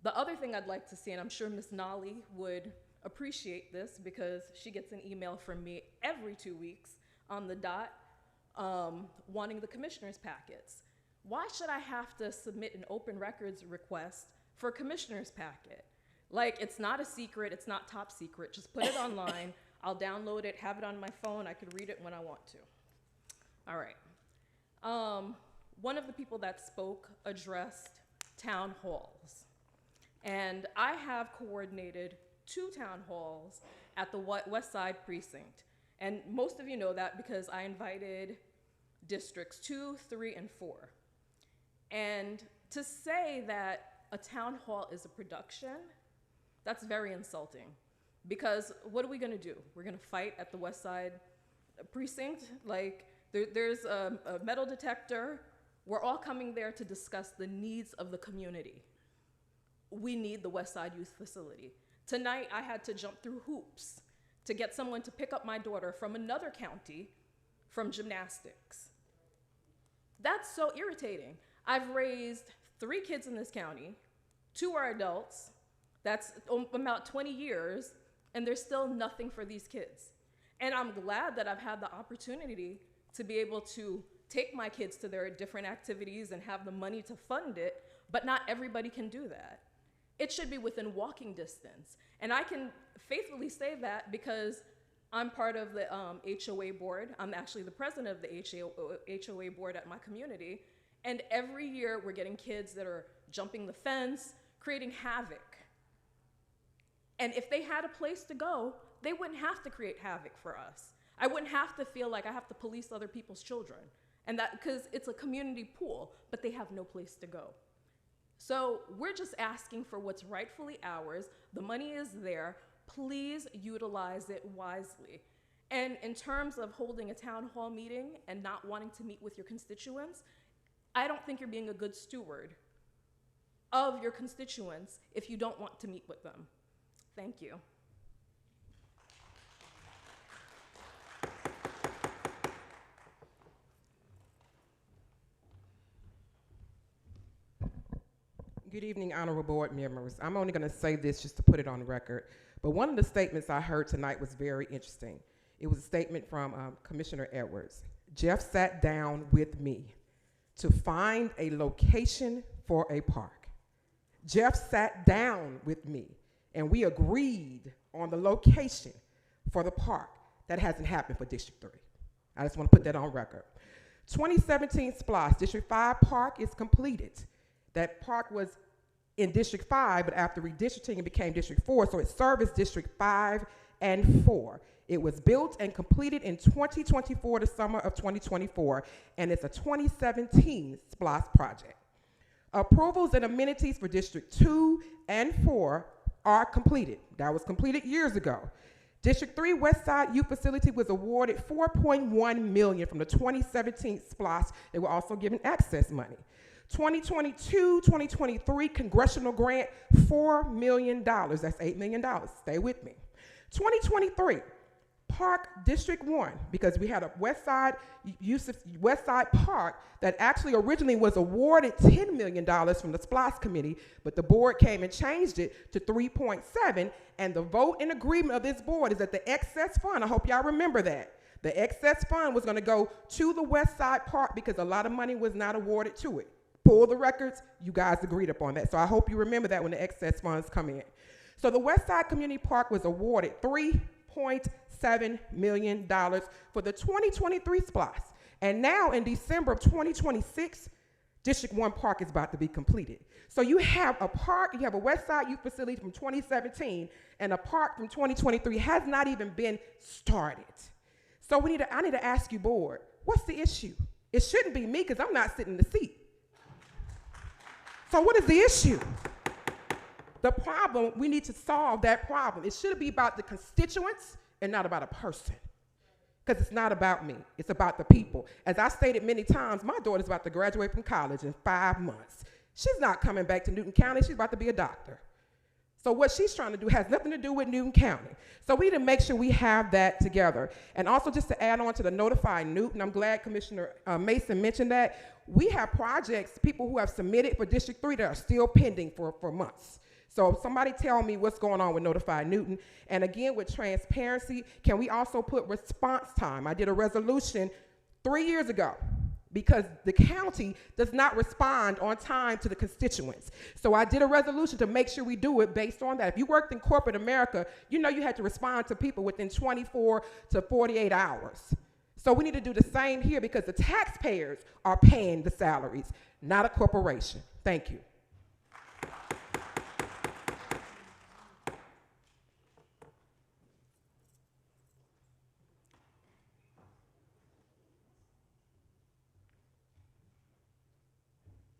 The other thing I'd like to see, and I'm sure Ms. Nolly would appreciate this because she gets an email from me every 2 weeks on the dot wanting the commissioners' packets. Why should I have to submit an open records request for a commissioner's packet? Like, it's not a secret, it's not top secret. Just put it online, I'll download it, have it on my phone, I could read it when I want to. All right. One of the people that spoke addressed town halls. And I have coordinated 2 town halls at the West Side Precinct. And most of you know that because I invited districts 2, 3, and 4. And to say that a town hall is a production, that's very insulting. Because what are we gonna do? We're gonna fight at the West Side Precinct? Like, there's a metal detector. We're all coming there to discuss the needs of the community. We need the West Side Youth Facility. Tonight, I had to jump through hoops to get someone to pick up my daughter from another county from gymnastics. That's so irritating. I've raised 3 kids in this county, 2 are adults, that's about 20 years, and there's still nothing for these kids. And I'm glad that I've had the opportunity to be able to take my kids to their different activities and have the money to fund it, but not everybody can do that. It should be within walking distance. And I can faithfully say that because I'm part of the HOA board. I'm actually the president of the HOA board at my community. And every year we're getting kids that are jumping the fence, creating havoc. And if they had a place to go, they wouldn't have to create havoc for us. I wouldn't have to feel like I have to police other people's children. And that, because it's a community pool, but they have no place to go. So we're just asking for what's rightfully ours. The money is there. Please utilize it wisely. And in terms of holding a town hall meeting and not wanting to meet with your constituents, I don't think you're being a good steward of your constituents if you don't want to meet with them. Thank you. Good evening, honorable board members. I'm only going to say this just to put it on record, but one of the statements I heard tonight was very interesting. It was a statement from Commissioner Edwards. Jeff sat down with me to find a location for a park. Jeff sat down with me and we agreed on the location for the park. That hasn't happened for District 3. I just want to put that on record. 2017 SPLOST, District 5 park is completed. That park was in District 5, but after redistricting, it became District 4, so it serviced District 5 and 4. It was built and completed in 2024, the summer of 2024, and it's a 2017 SPLOST project. Approvals and amenities for District 2 and 4 are completed. That was completed years ago. District 3 West Side Youth Facility was awarded $4.1 million from the 2017 SPLOST. They were also given access money. 2022-2023 congressional grant, $4 million. That's $8 million. Stay with me. 2023 Park District 1, because we had a West Side Park that actually originally was awarded $10 million from the SPLOST committee, but the board came and changed it to 3.7, and the vote and agreement of this board is that the excess fund, I hope y'all remember that, the excess fund was going to go to the West Side Park because a lot of money was not awarded to it. Pull the records, you guys agreed upon that. So I hope you remember that when the excess funds come in. So the West Side Community Park was awarded $3.7 million for the 2023 SPLOST. And now in December of 2026, District 1 Park is about to be completed. So you have a park, you have a West Side Youth Facility from 2017, and a park from 2023 has not even been started. So I need to ask you, board, what's the issue? It shouldn't be me because I'm not sitting in the seat. So what is the issue? The problem, we need to solve that problem. It should be about the constituents and not about a person. Because it's not about me, it's about the people. As I stated many times, my daughter's about to graduate from college in 5 months. She's not coming back to Newton County, she's about to be a doctor. So what she's trying to do has nothing to do with Newton County. So we need to make sure we have that together. And also just to add on to the Notify Newton, I'm glad Commissioner Mason mentioned that. We have projects, people who have submitted for District 3 that are still pending for months. So somebody tell me what's going on with Notify Newton. And again, with transparency, can we also put response time? I did a resolution 3 years ago because the county does not respond on time to the constituents. So I did a resolution to make sure we do it based on that. If you worked in corporate America, you know you had to respond to people within 24 to 48 hours. So we need to do the same here because the taxpayers are paying the salaries, not a corporation. Thank you.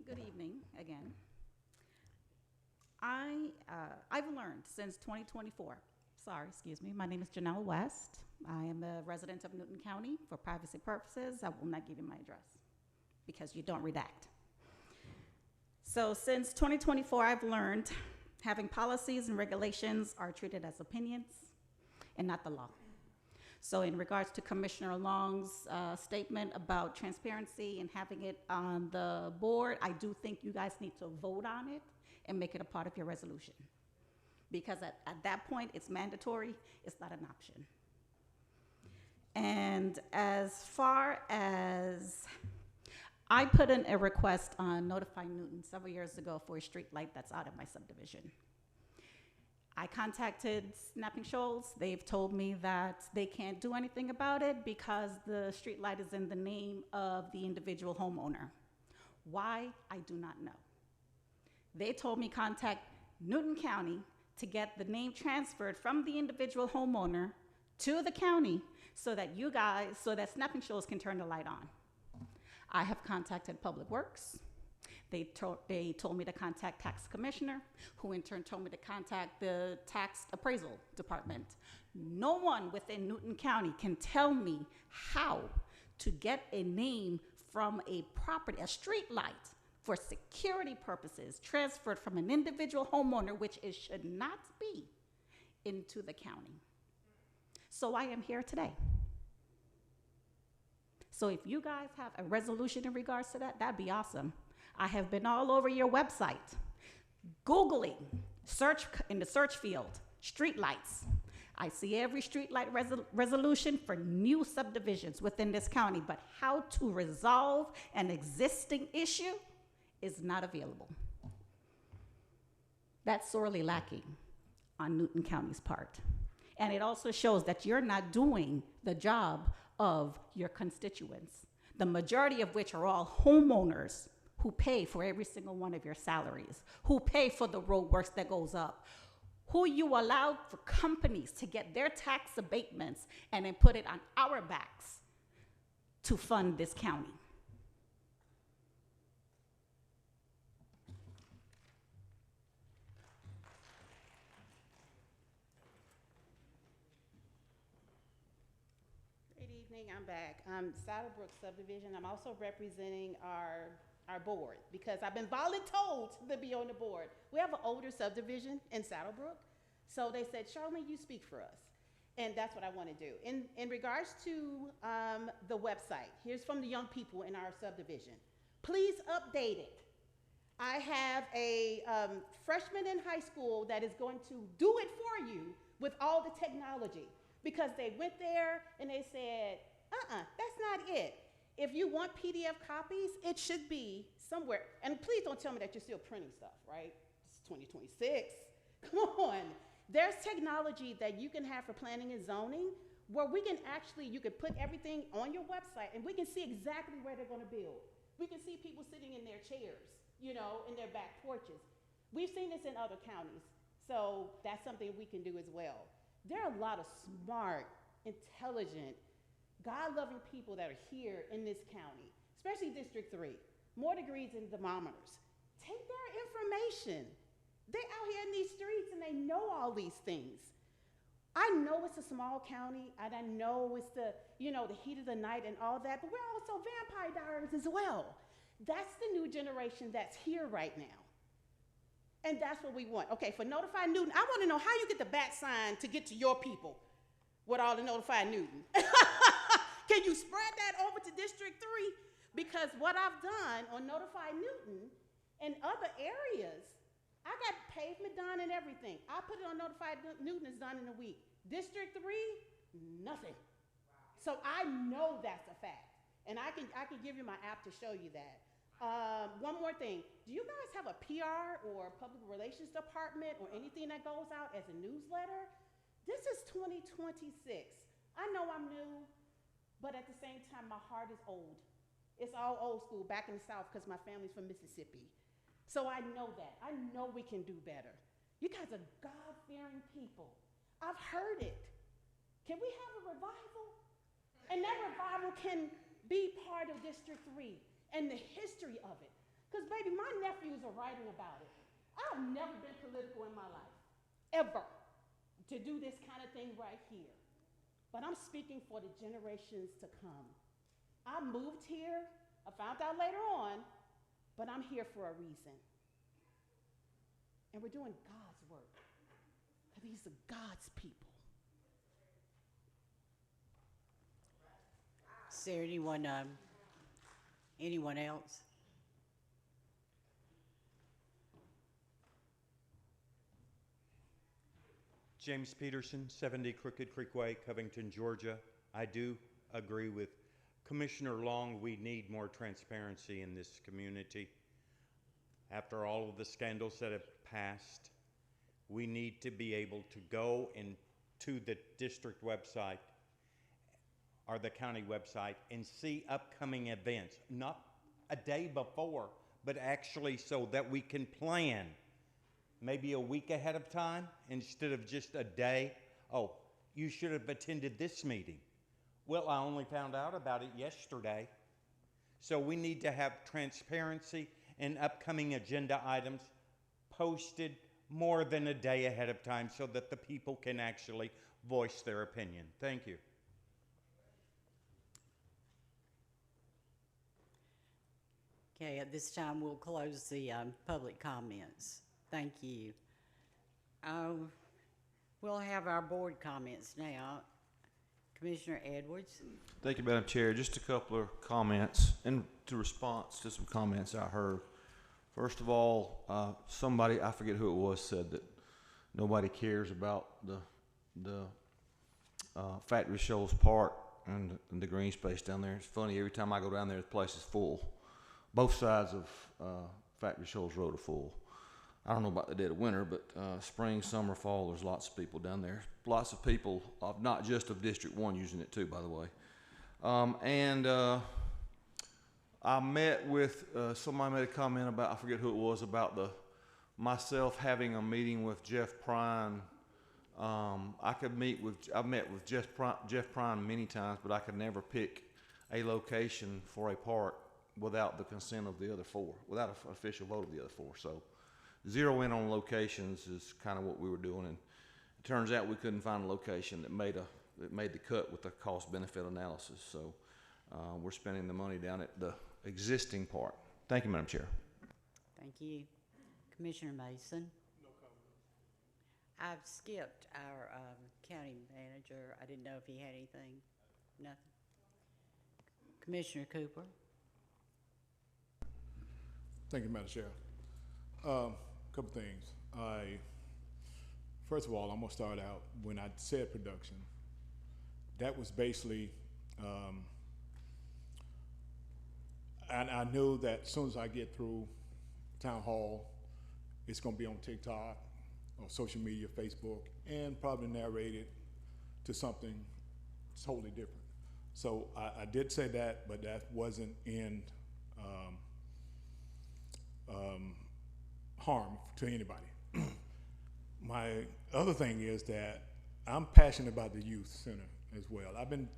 Good evening again. I've learned since 2024. Sorry, excuse me. My name is Janelle West. I am a resident of Newton County. For privacy purposes, I will not give you my address because you don't redact. So since 2024, I've learned having policies and regulations are treated as opinions and not the law. So in regards to Commissioner Long's statement about transparency and having it on the board, I do think you guys need to vote on it and make it a part of your resolution. Because at that point, it's mandatory, it's not an option. And as far as, I put in a request on Notify Newton several years ago for a street light that's out of my subdivision. I contacted Snapping Shoals. They've told me that they can't do anything about it because the street light is in the name of the individual homeowner. Why? I do not know. They told me contact Newton County to get the name transferred from the individual homeowner to the county so that so that Snapping Shoals can turn the light on. I have contacted Public Works. They told me to contact Tax Commissioner, who in turn told me to contact the Tax Appraisal Department. No one within Newton County can tell me how to get a name from a property, a street light, for security purposes, transferred from an individual homeowner, which it should not be, into the county. So I am here today. So if you guys have a resolution in regards to that, that'd be awesome. I have been all over your website, Googling, search in the search field, street lights. I see every street light resolution for new subdivisions within this county, but how to resolve an existing issue is not available. That's sorely lacking on Newton County's part. And it also shows that you're not doing the job of your constituents, the majority of which are all homeowners who pay for every single one of your salaries, who pay for the road works that goes up, who you allowed for companies to get their tax abatements and then put it on our backs to fund this county. Good evening, I'm back. I'm Saddlebrook Subdivision. I'm also representing our board because I've been voluntold to be on the board. We have an older subdivision in Saddlebrook, so they said, Charlene, you speak for us. And that's what I want to do. In regards to the website, here's from the young people in our subdivision. Please update it. I have a freshman in high school that is going to do it for you with all the technology, because they went there and they said, that's not it. If you want PDF copies, it should be somewhere. And please don't tell me that you're still printing stuff, right? It's 2026. Come on. There's technology that you can have for planning and zoning where we can actually, you can put everything on your website and we can see exactly where they're going to build. We can see people sitting in their chairs, you know, in their back porches. We've seen this in other counties, so that's something we can do as well. There are a lot of smart, intelligent, God-loving people that are here in this county, especially District 3, more degrees than thermometers. Take their information. They're out here in these streets and they know all these things. I know it's a small county and I know it's the, you know, the heat of the night and all that, but we're also vampire diaries as well. That's the new generation that's here right now. And that's what we want. Okay, for Notify Newton, I want to know how you get the bat sign to get to your people with all the Notify Newton. Can you spread that over to District 3? Because what I've done on Notify Newton and other areas, I got pavement done and everything. I put it on Notify Newton, it's done in a week. District 3, nothing. So I know that's a fact. And I can give you my app to show you that. One more thing. Do you guys have a PR or public relations department or anything that goes out as a newsletter? This is 2026. I know I'm new, but at the same time, my heart is old. It's all old school back in the South because my family's from Mississippi. So I know that. I know we can do better. You guys are God-fearing people. I've heard it. Can we have a revival? And that revival can be part of District 3 and the history of it. Because, baby, my nephews are writing about it. I've never been political in my life, ever, to do this kind of thing right here. But I'm speaking for the generations to come. I moved here, I found out later on, but I'm here for a reason. And we're doing God's work. These are God's people. Is there anyone else? James Peterson, 70 Crooked Creek Way, Covington, Georgia. I do agree with Commissioner Long. We need more transparency in this community. After all of the scandals that have passed, we need to be able to go into the district website or the county website and see upcoming events, not a day before, but actually so that we can plan maybe a week ahead of time instead of just a day. Oh, you should have attended this meeting. Well, I only found out about it yesterday. So we need to have transparency and upcoming agenda items posted more than a day ahead of time so that the people can actually voice their opinion. Thank you. Okay, at this time, we'll close the public comments. Thank you. We'll have our board comments now. Commissioner Edwards. Thank you, Madam Chair. Just a couple of comments and to response to some comments I heard. First of all, somebody, I forget who it was, said that nobody cares about the Factory Shoals Park and the green space down there. It's funny, every time I go down there, the place is full. Both sides of Factory Shoals Road are full. I don't know about the dead of winter, but spring, summer, fall, there's lots of people down there. Lots of people, not just of District 1 using it too, by the way. I met with, somebody made a comment about, I forget who it was, about myself having a meeting with Jeff Prine. I've met with Jeff Prine many times, but I could never pick a location for a park without the consent of the other four, without an official vote of the other four. So zero in on locations is kind of what we were doing, and it turns out we couldn't find a location that made the cut with the cost benefit analysis. So we're spending the money down at the existing park. Thank you, Madam Chair. Thank you. Commissioner Mason. No comment. I've skipped our county manager. I didn't know if he had anything. Nothing. Commissioner Cooper. Thank you, Madam Chair. Couple things. First of all, I'm gonna start out when I said production. That was basically, and I knew that as soon as I get through town hall, it's gonna be on TikTok or social media, Facebook, and probably narrated to something totally different. So I did say that, but that wasn't in harm to anybody. My other thing is that I'm passionate about the youth center as well. I've been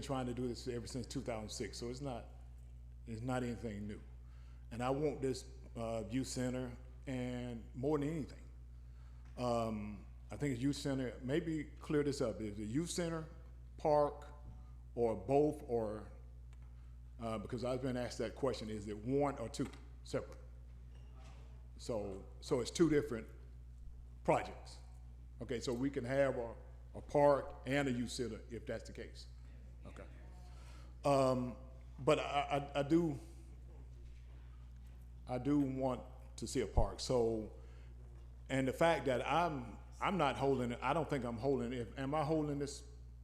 trying to do this ever since 2006, so it's not anything new. And I want this youth center, and more than anything, I think it's youth center. Maybe clear this up: is it youth center, park, or both, or because I've been asked that question: is it one or two separate? So it's two different projects. Okay, so we can have a park and a youth center if that's the case. Okay. But I do want to see a park. So, and the fact that I'm not holding it, I don't think I'm holding it. Am I holding this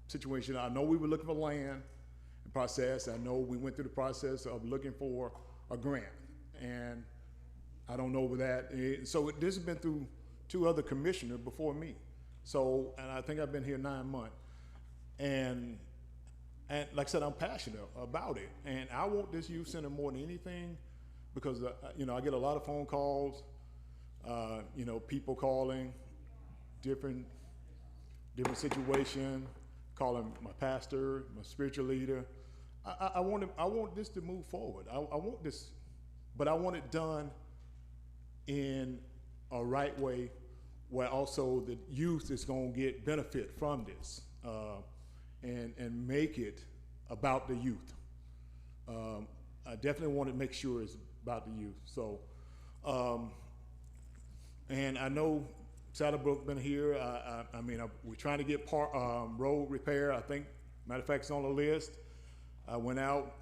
situation? I know we were looking for land and process. I know we went through the process of looking for a grant, and I don't know that. So this has been through two other commissioners before me. So, and I think I've been here 9 months. And like I said, I'm passionate about it. And I want this youth center more than anything because, I get a lot of phone calls, people calling, different situation, calling my pastor, my spiritual leader. I want this to move forward. I want this, but I want it done in a right way where also the youth is going to get benefit from this and make it about the youth. I definitely want to make sure it's about the youth. So, and I know Saddlebrook been here. We're trying to get road repair. I think, matter of fact, it's on the list. I went out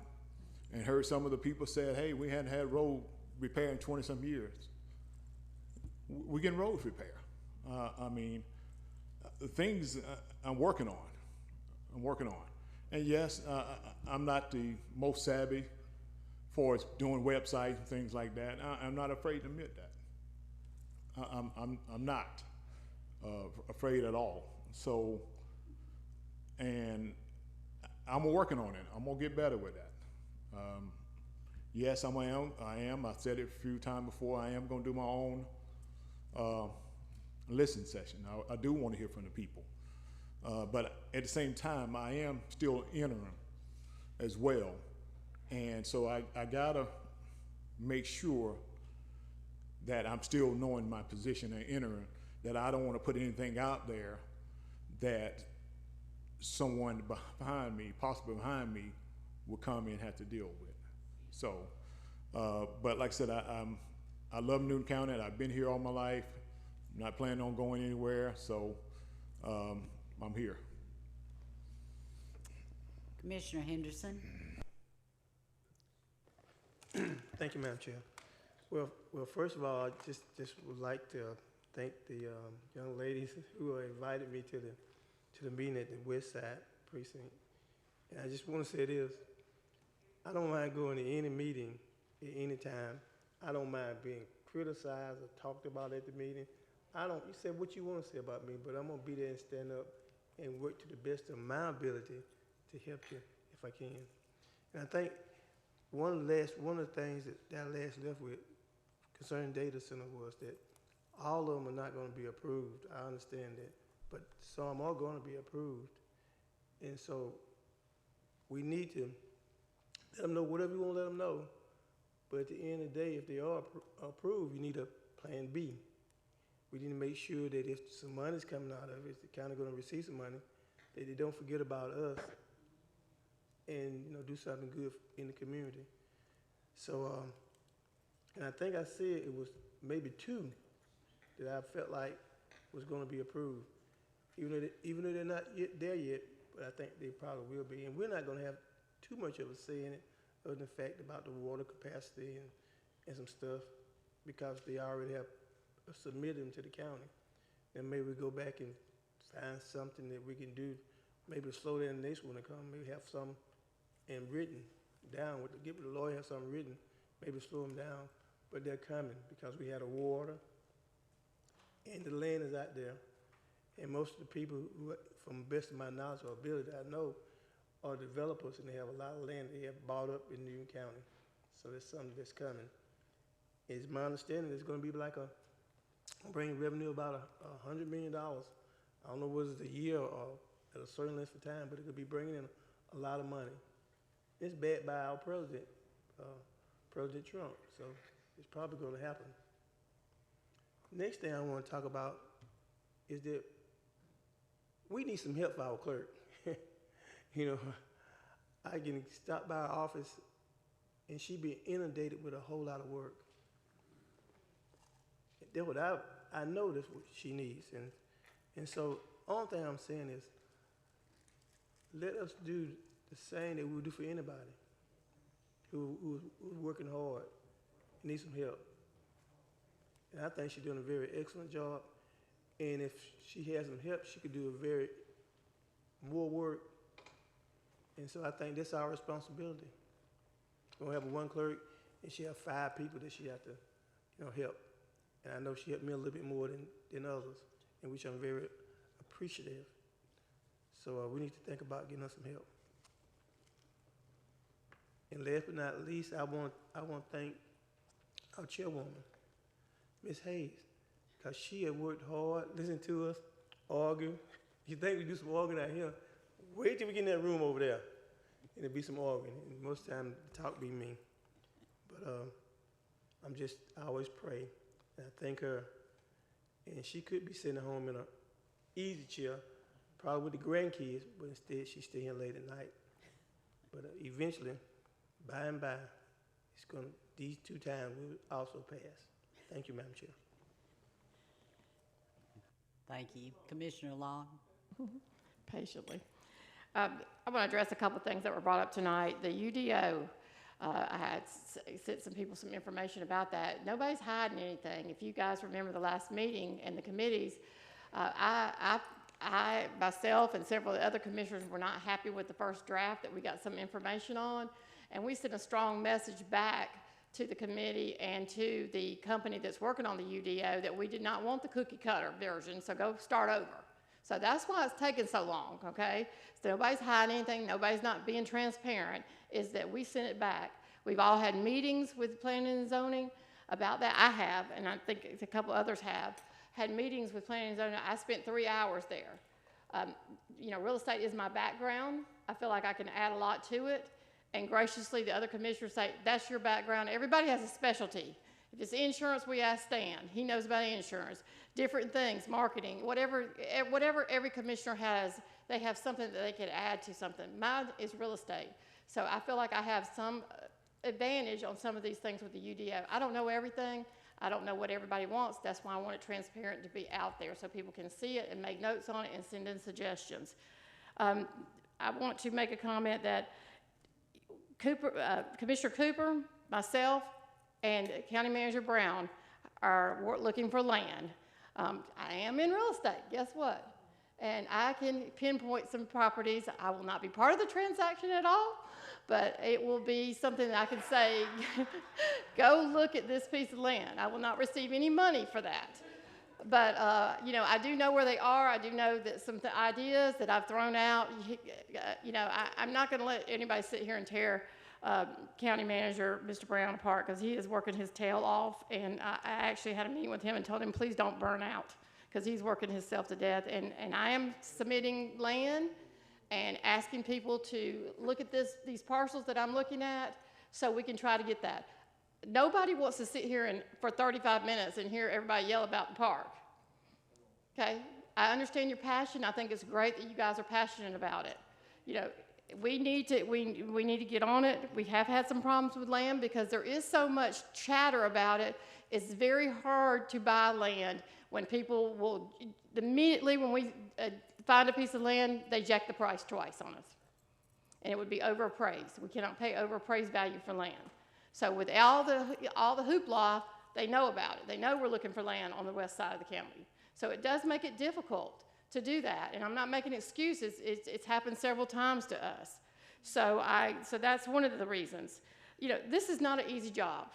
and heard some of the people said, hey, we hadn't had road repair in 20-some years. We're getting road repair. Things I'm working on. And yes, I'm not the most savvy for doing websites and things like that. I'm not afraid to admit that. I'm not afraid at all. So, and I'm working on it. I'm gonna get better with that. yes, I am. I've said it a few times before. I am going to do my own listen session. I do want to hear from the people. But at the same time, I am still interim as well. And so I got to make sure that I'm still knowing my position in interim, that I don't want to put anything out there that someone behind me, possibly behind me, will come and have to deal with. So, but like I said, I love Newton County, and I've been here all my life. I'm not planning on going anywhere, so I'm here. Commissioner Henderson. Thank you, Madam Chair. Well, first of all, I just would like to thank the young ladies who invited me to the meeting at the West Side Precinct. And I just want to say this: I don't mind going to any meeting at any time. I don't mind being criticized or talked about at the meeting. You say what you want to say about me, but I'm going to be there and stand up and work to the best of my ability to help you if I can. And I think one of the things that I last left with concerning data center was that all of them are not going to be approved. I understand that, but some are going to be approved. And so we need to let them know whatever you want to let them know. But at the end of the day, if they are approved, you need a plan B. We need to make sure that if some money's coming out of it, if they're kind of going to receive some money, that they don't forget about us and do something good in the community. So, and I think I said it was maybe 2 that I felt like was going to be approved, even though they're not there yet. But I think they probably will be, and we're not going to have too much of a say in it, other than the fact about the water capacity and some stuff, because they already have submitted them to the county. Then maybe we go back and find something that we can do, maybe to slow down the next one to come. Maybe have some and written down, get with the lawyer, have something written, maybe slow them down. But they're coming because we had a water and the land is out there. And most of the people who, from the best of my knowledge or ability, I know, are developers, and they have a lot of land they have bought up in Newton County. So there's something that's coming. It's my understanding it's going to be like bring revenue about $100 million. I don't know whether it's a year or at a certain length of time, but it could be bringing in a lot of money. It's backed by our president, President Trump, so it's probably going to happen. Next thing I want to talk about is that we need some help for our clerk. I can stop by her office and she be inundated with a whole lot of work. That's what I know that's what she needs. And so only thing I'm saying is let us do the same that we would do for anybody who's working hard, needs some help. And I think she's doing a very excellent job. And if she has some help, she could do more work. And so I think that's our responsibility. We're gonna have one clerk, and she have 5 people that she have to, help. And I know she helped me a little bit more than others, and which I'm very appreciative. So we need to think about getting her some help. And last but not least, I want to thank our chairwoman, Ms. Hayes, because she had worked hard, listened to us, argue. You think we do some arguing out here? Wait till we get in that room over there, and there'll be some arguing. And most of the time, the talk be me. But I always pray, and I thank her. And she could be sitting at home in an easy chair, probably with the grandkids, but instead she's staying here late at night. But eventually, by and by, these 2 times will also pass. Thank you, Madam Chair. Thank you. Commissioner Long. Patiently. I want to address a couple of things that were brought up tonight. The UDO, I had sent some people some information about that. Nobody's hiding anything. If you guys remember the last meeting and the committees, I myself and several other commissioners were not happy with the first draft that we got some information on, and we sent a strong message back to the committee and to the company that's working on the UDO that we did not want the cookie cutter version, so go start over. So that's why it's taking so long, okay? So nobody's hiding anything, nobody's not being transparent, is that we sent it back We've all had meetings with planning and zoning about that. I have, and I think a couple others have, had meetings with planning and zoning. I spent 3 hours there. You know, real estate is my background. I feel like I can add a lot to it. And graciously, the other commissioners say, that's your background. Everybody has a specialty. If it's insurance, we ask Stan. He knows about insurance. Different things, marketing, whatever every commissioner has, they have something that they could add to something. Mine is real estate. So I feel like I have some advantage on some of these things with the UDO. I don't know everything. I don't know what everybody wants. That's why I want it transparent to be out there so people can see it and make notes on it and send in suggestions. I want to make a comment that Commissioner Cooper, myself, and County Manager Brown are looking for land. I am in real estate, guess what? And I can pinpoint some properties. I will not be part of the transaction at all, but it will be something that I can say, go look at this piece of land. I will not receive any money for that. But, you know, I do know where they are. I do know that some ideas that I've thrown out, you know, I'm not going to let anybody sit here and tear County Manager Mr. Brown apart because he is working his tail off. And I actually had a meeting with him and told him, please don't burn out because he's working himself to death. And I am submitting land and asking people to look at these parcels that I'm looking at so we can try to get that. Nobody wants to sit here for 35 minutes and hear everybody yell about the park. Okay? I understand your passion. I think it's great that you guys are passionate about it. You know, we need to get on it. We have had some problems with land because there is so much chatter about it. It's very hard to buy land when people will, immediately when we find a piece of land, they jack the price twice on us. And it would be overappraised. We cannot pay overappraised value for land. So with all the hoopla, they know about it. They know we're looking for land on the west side of the county. So it does make it difficult to do that. And I'm not making excuses. It's happened several times to us. So that's one of the reasons. You know, this is not an easy job.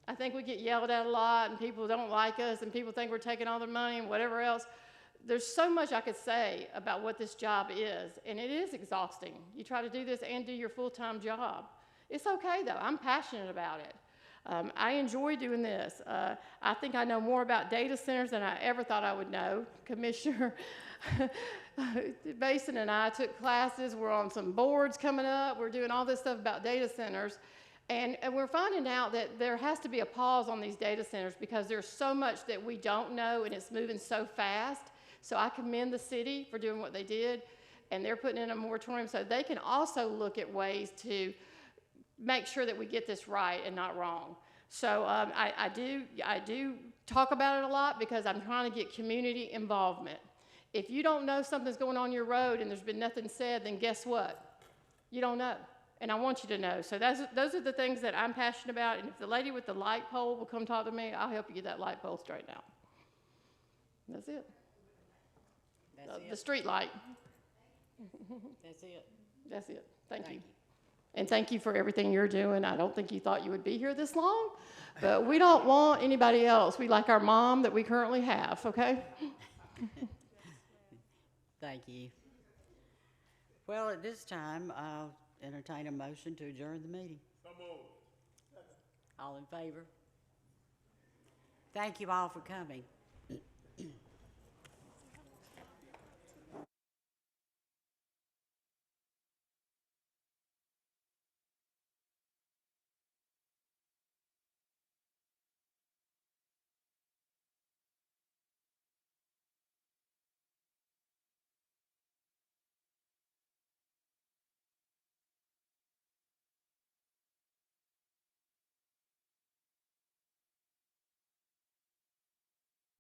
I think we get yelled at a lot and people don't like us and people think we're taking all their money and whatever else. There's so much I could say about what this job is, and it is exhausting. You try to do this and do your full-time job. It's okay, though. I'm passionate about it. I enjoy doing this. I think I know more about data centers than I ever thought I would know. Commissioner Basin and I took classes. We're on some boards coming up. We're doing all this stuff about data centers. And we're finding out that there has to be a pause on these data centers because there's so much that we don't know, and it's moving so fast. So I commend the city for doing what they did, and they're putting in a moratorium so they can also look at ways to make sure that we get this right and not wrong. So I do talk about it a lot because I'm trying to get community involvement. If you don't know something's going on your road and there's been nothing said, then guess what? You don't know. And I want you to know. So those are the things that I'm passionate about. And if the lady with the light pole will come talk to me, I'll help you get that light pole straightened out. That's it. The street light. That's it. That's it. Thank you. And thank you for everything you're doing. I don't think you thought you would be here this long, but we don't want anybody else. We like our mom that we currently have, okay? Thank you. Well, at this time, I'll entertain a motion to adjourn the meeting. So moved. All in favor? Thank you all for coming.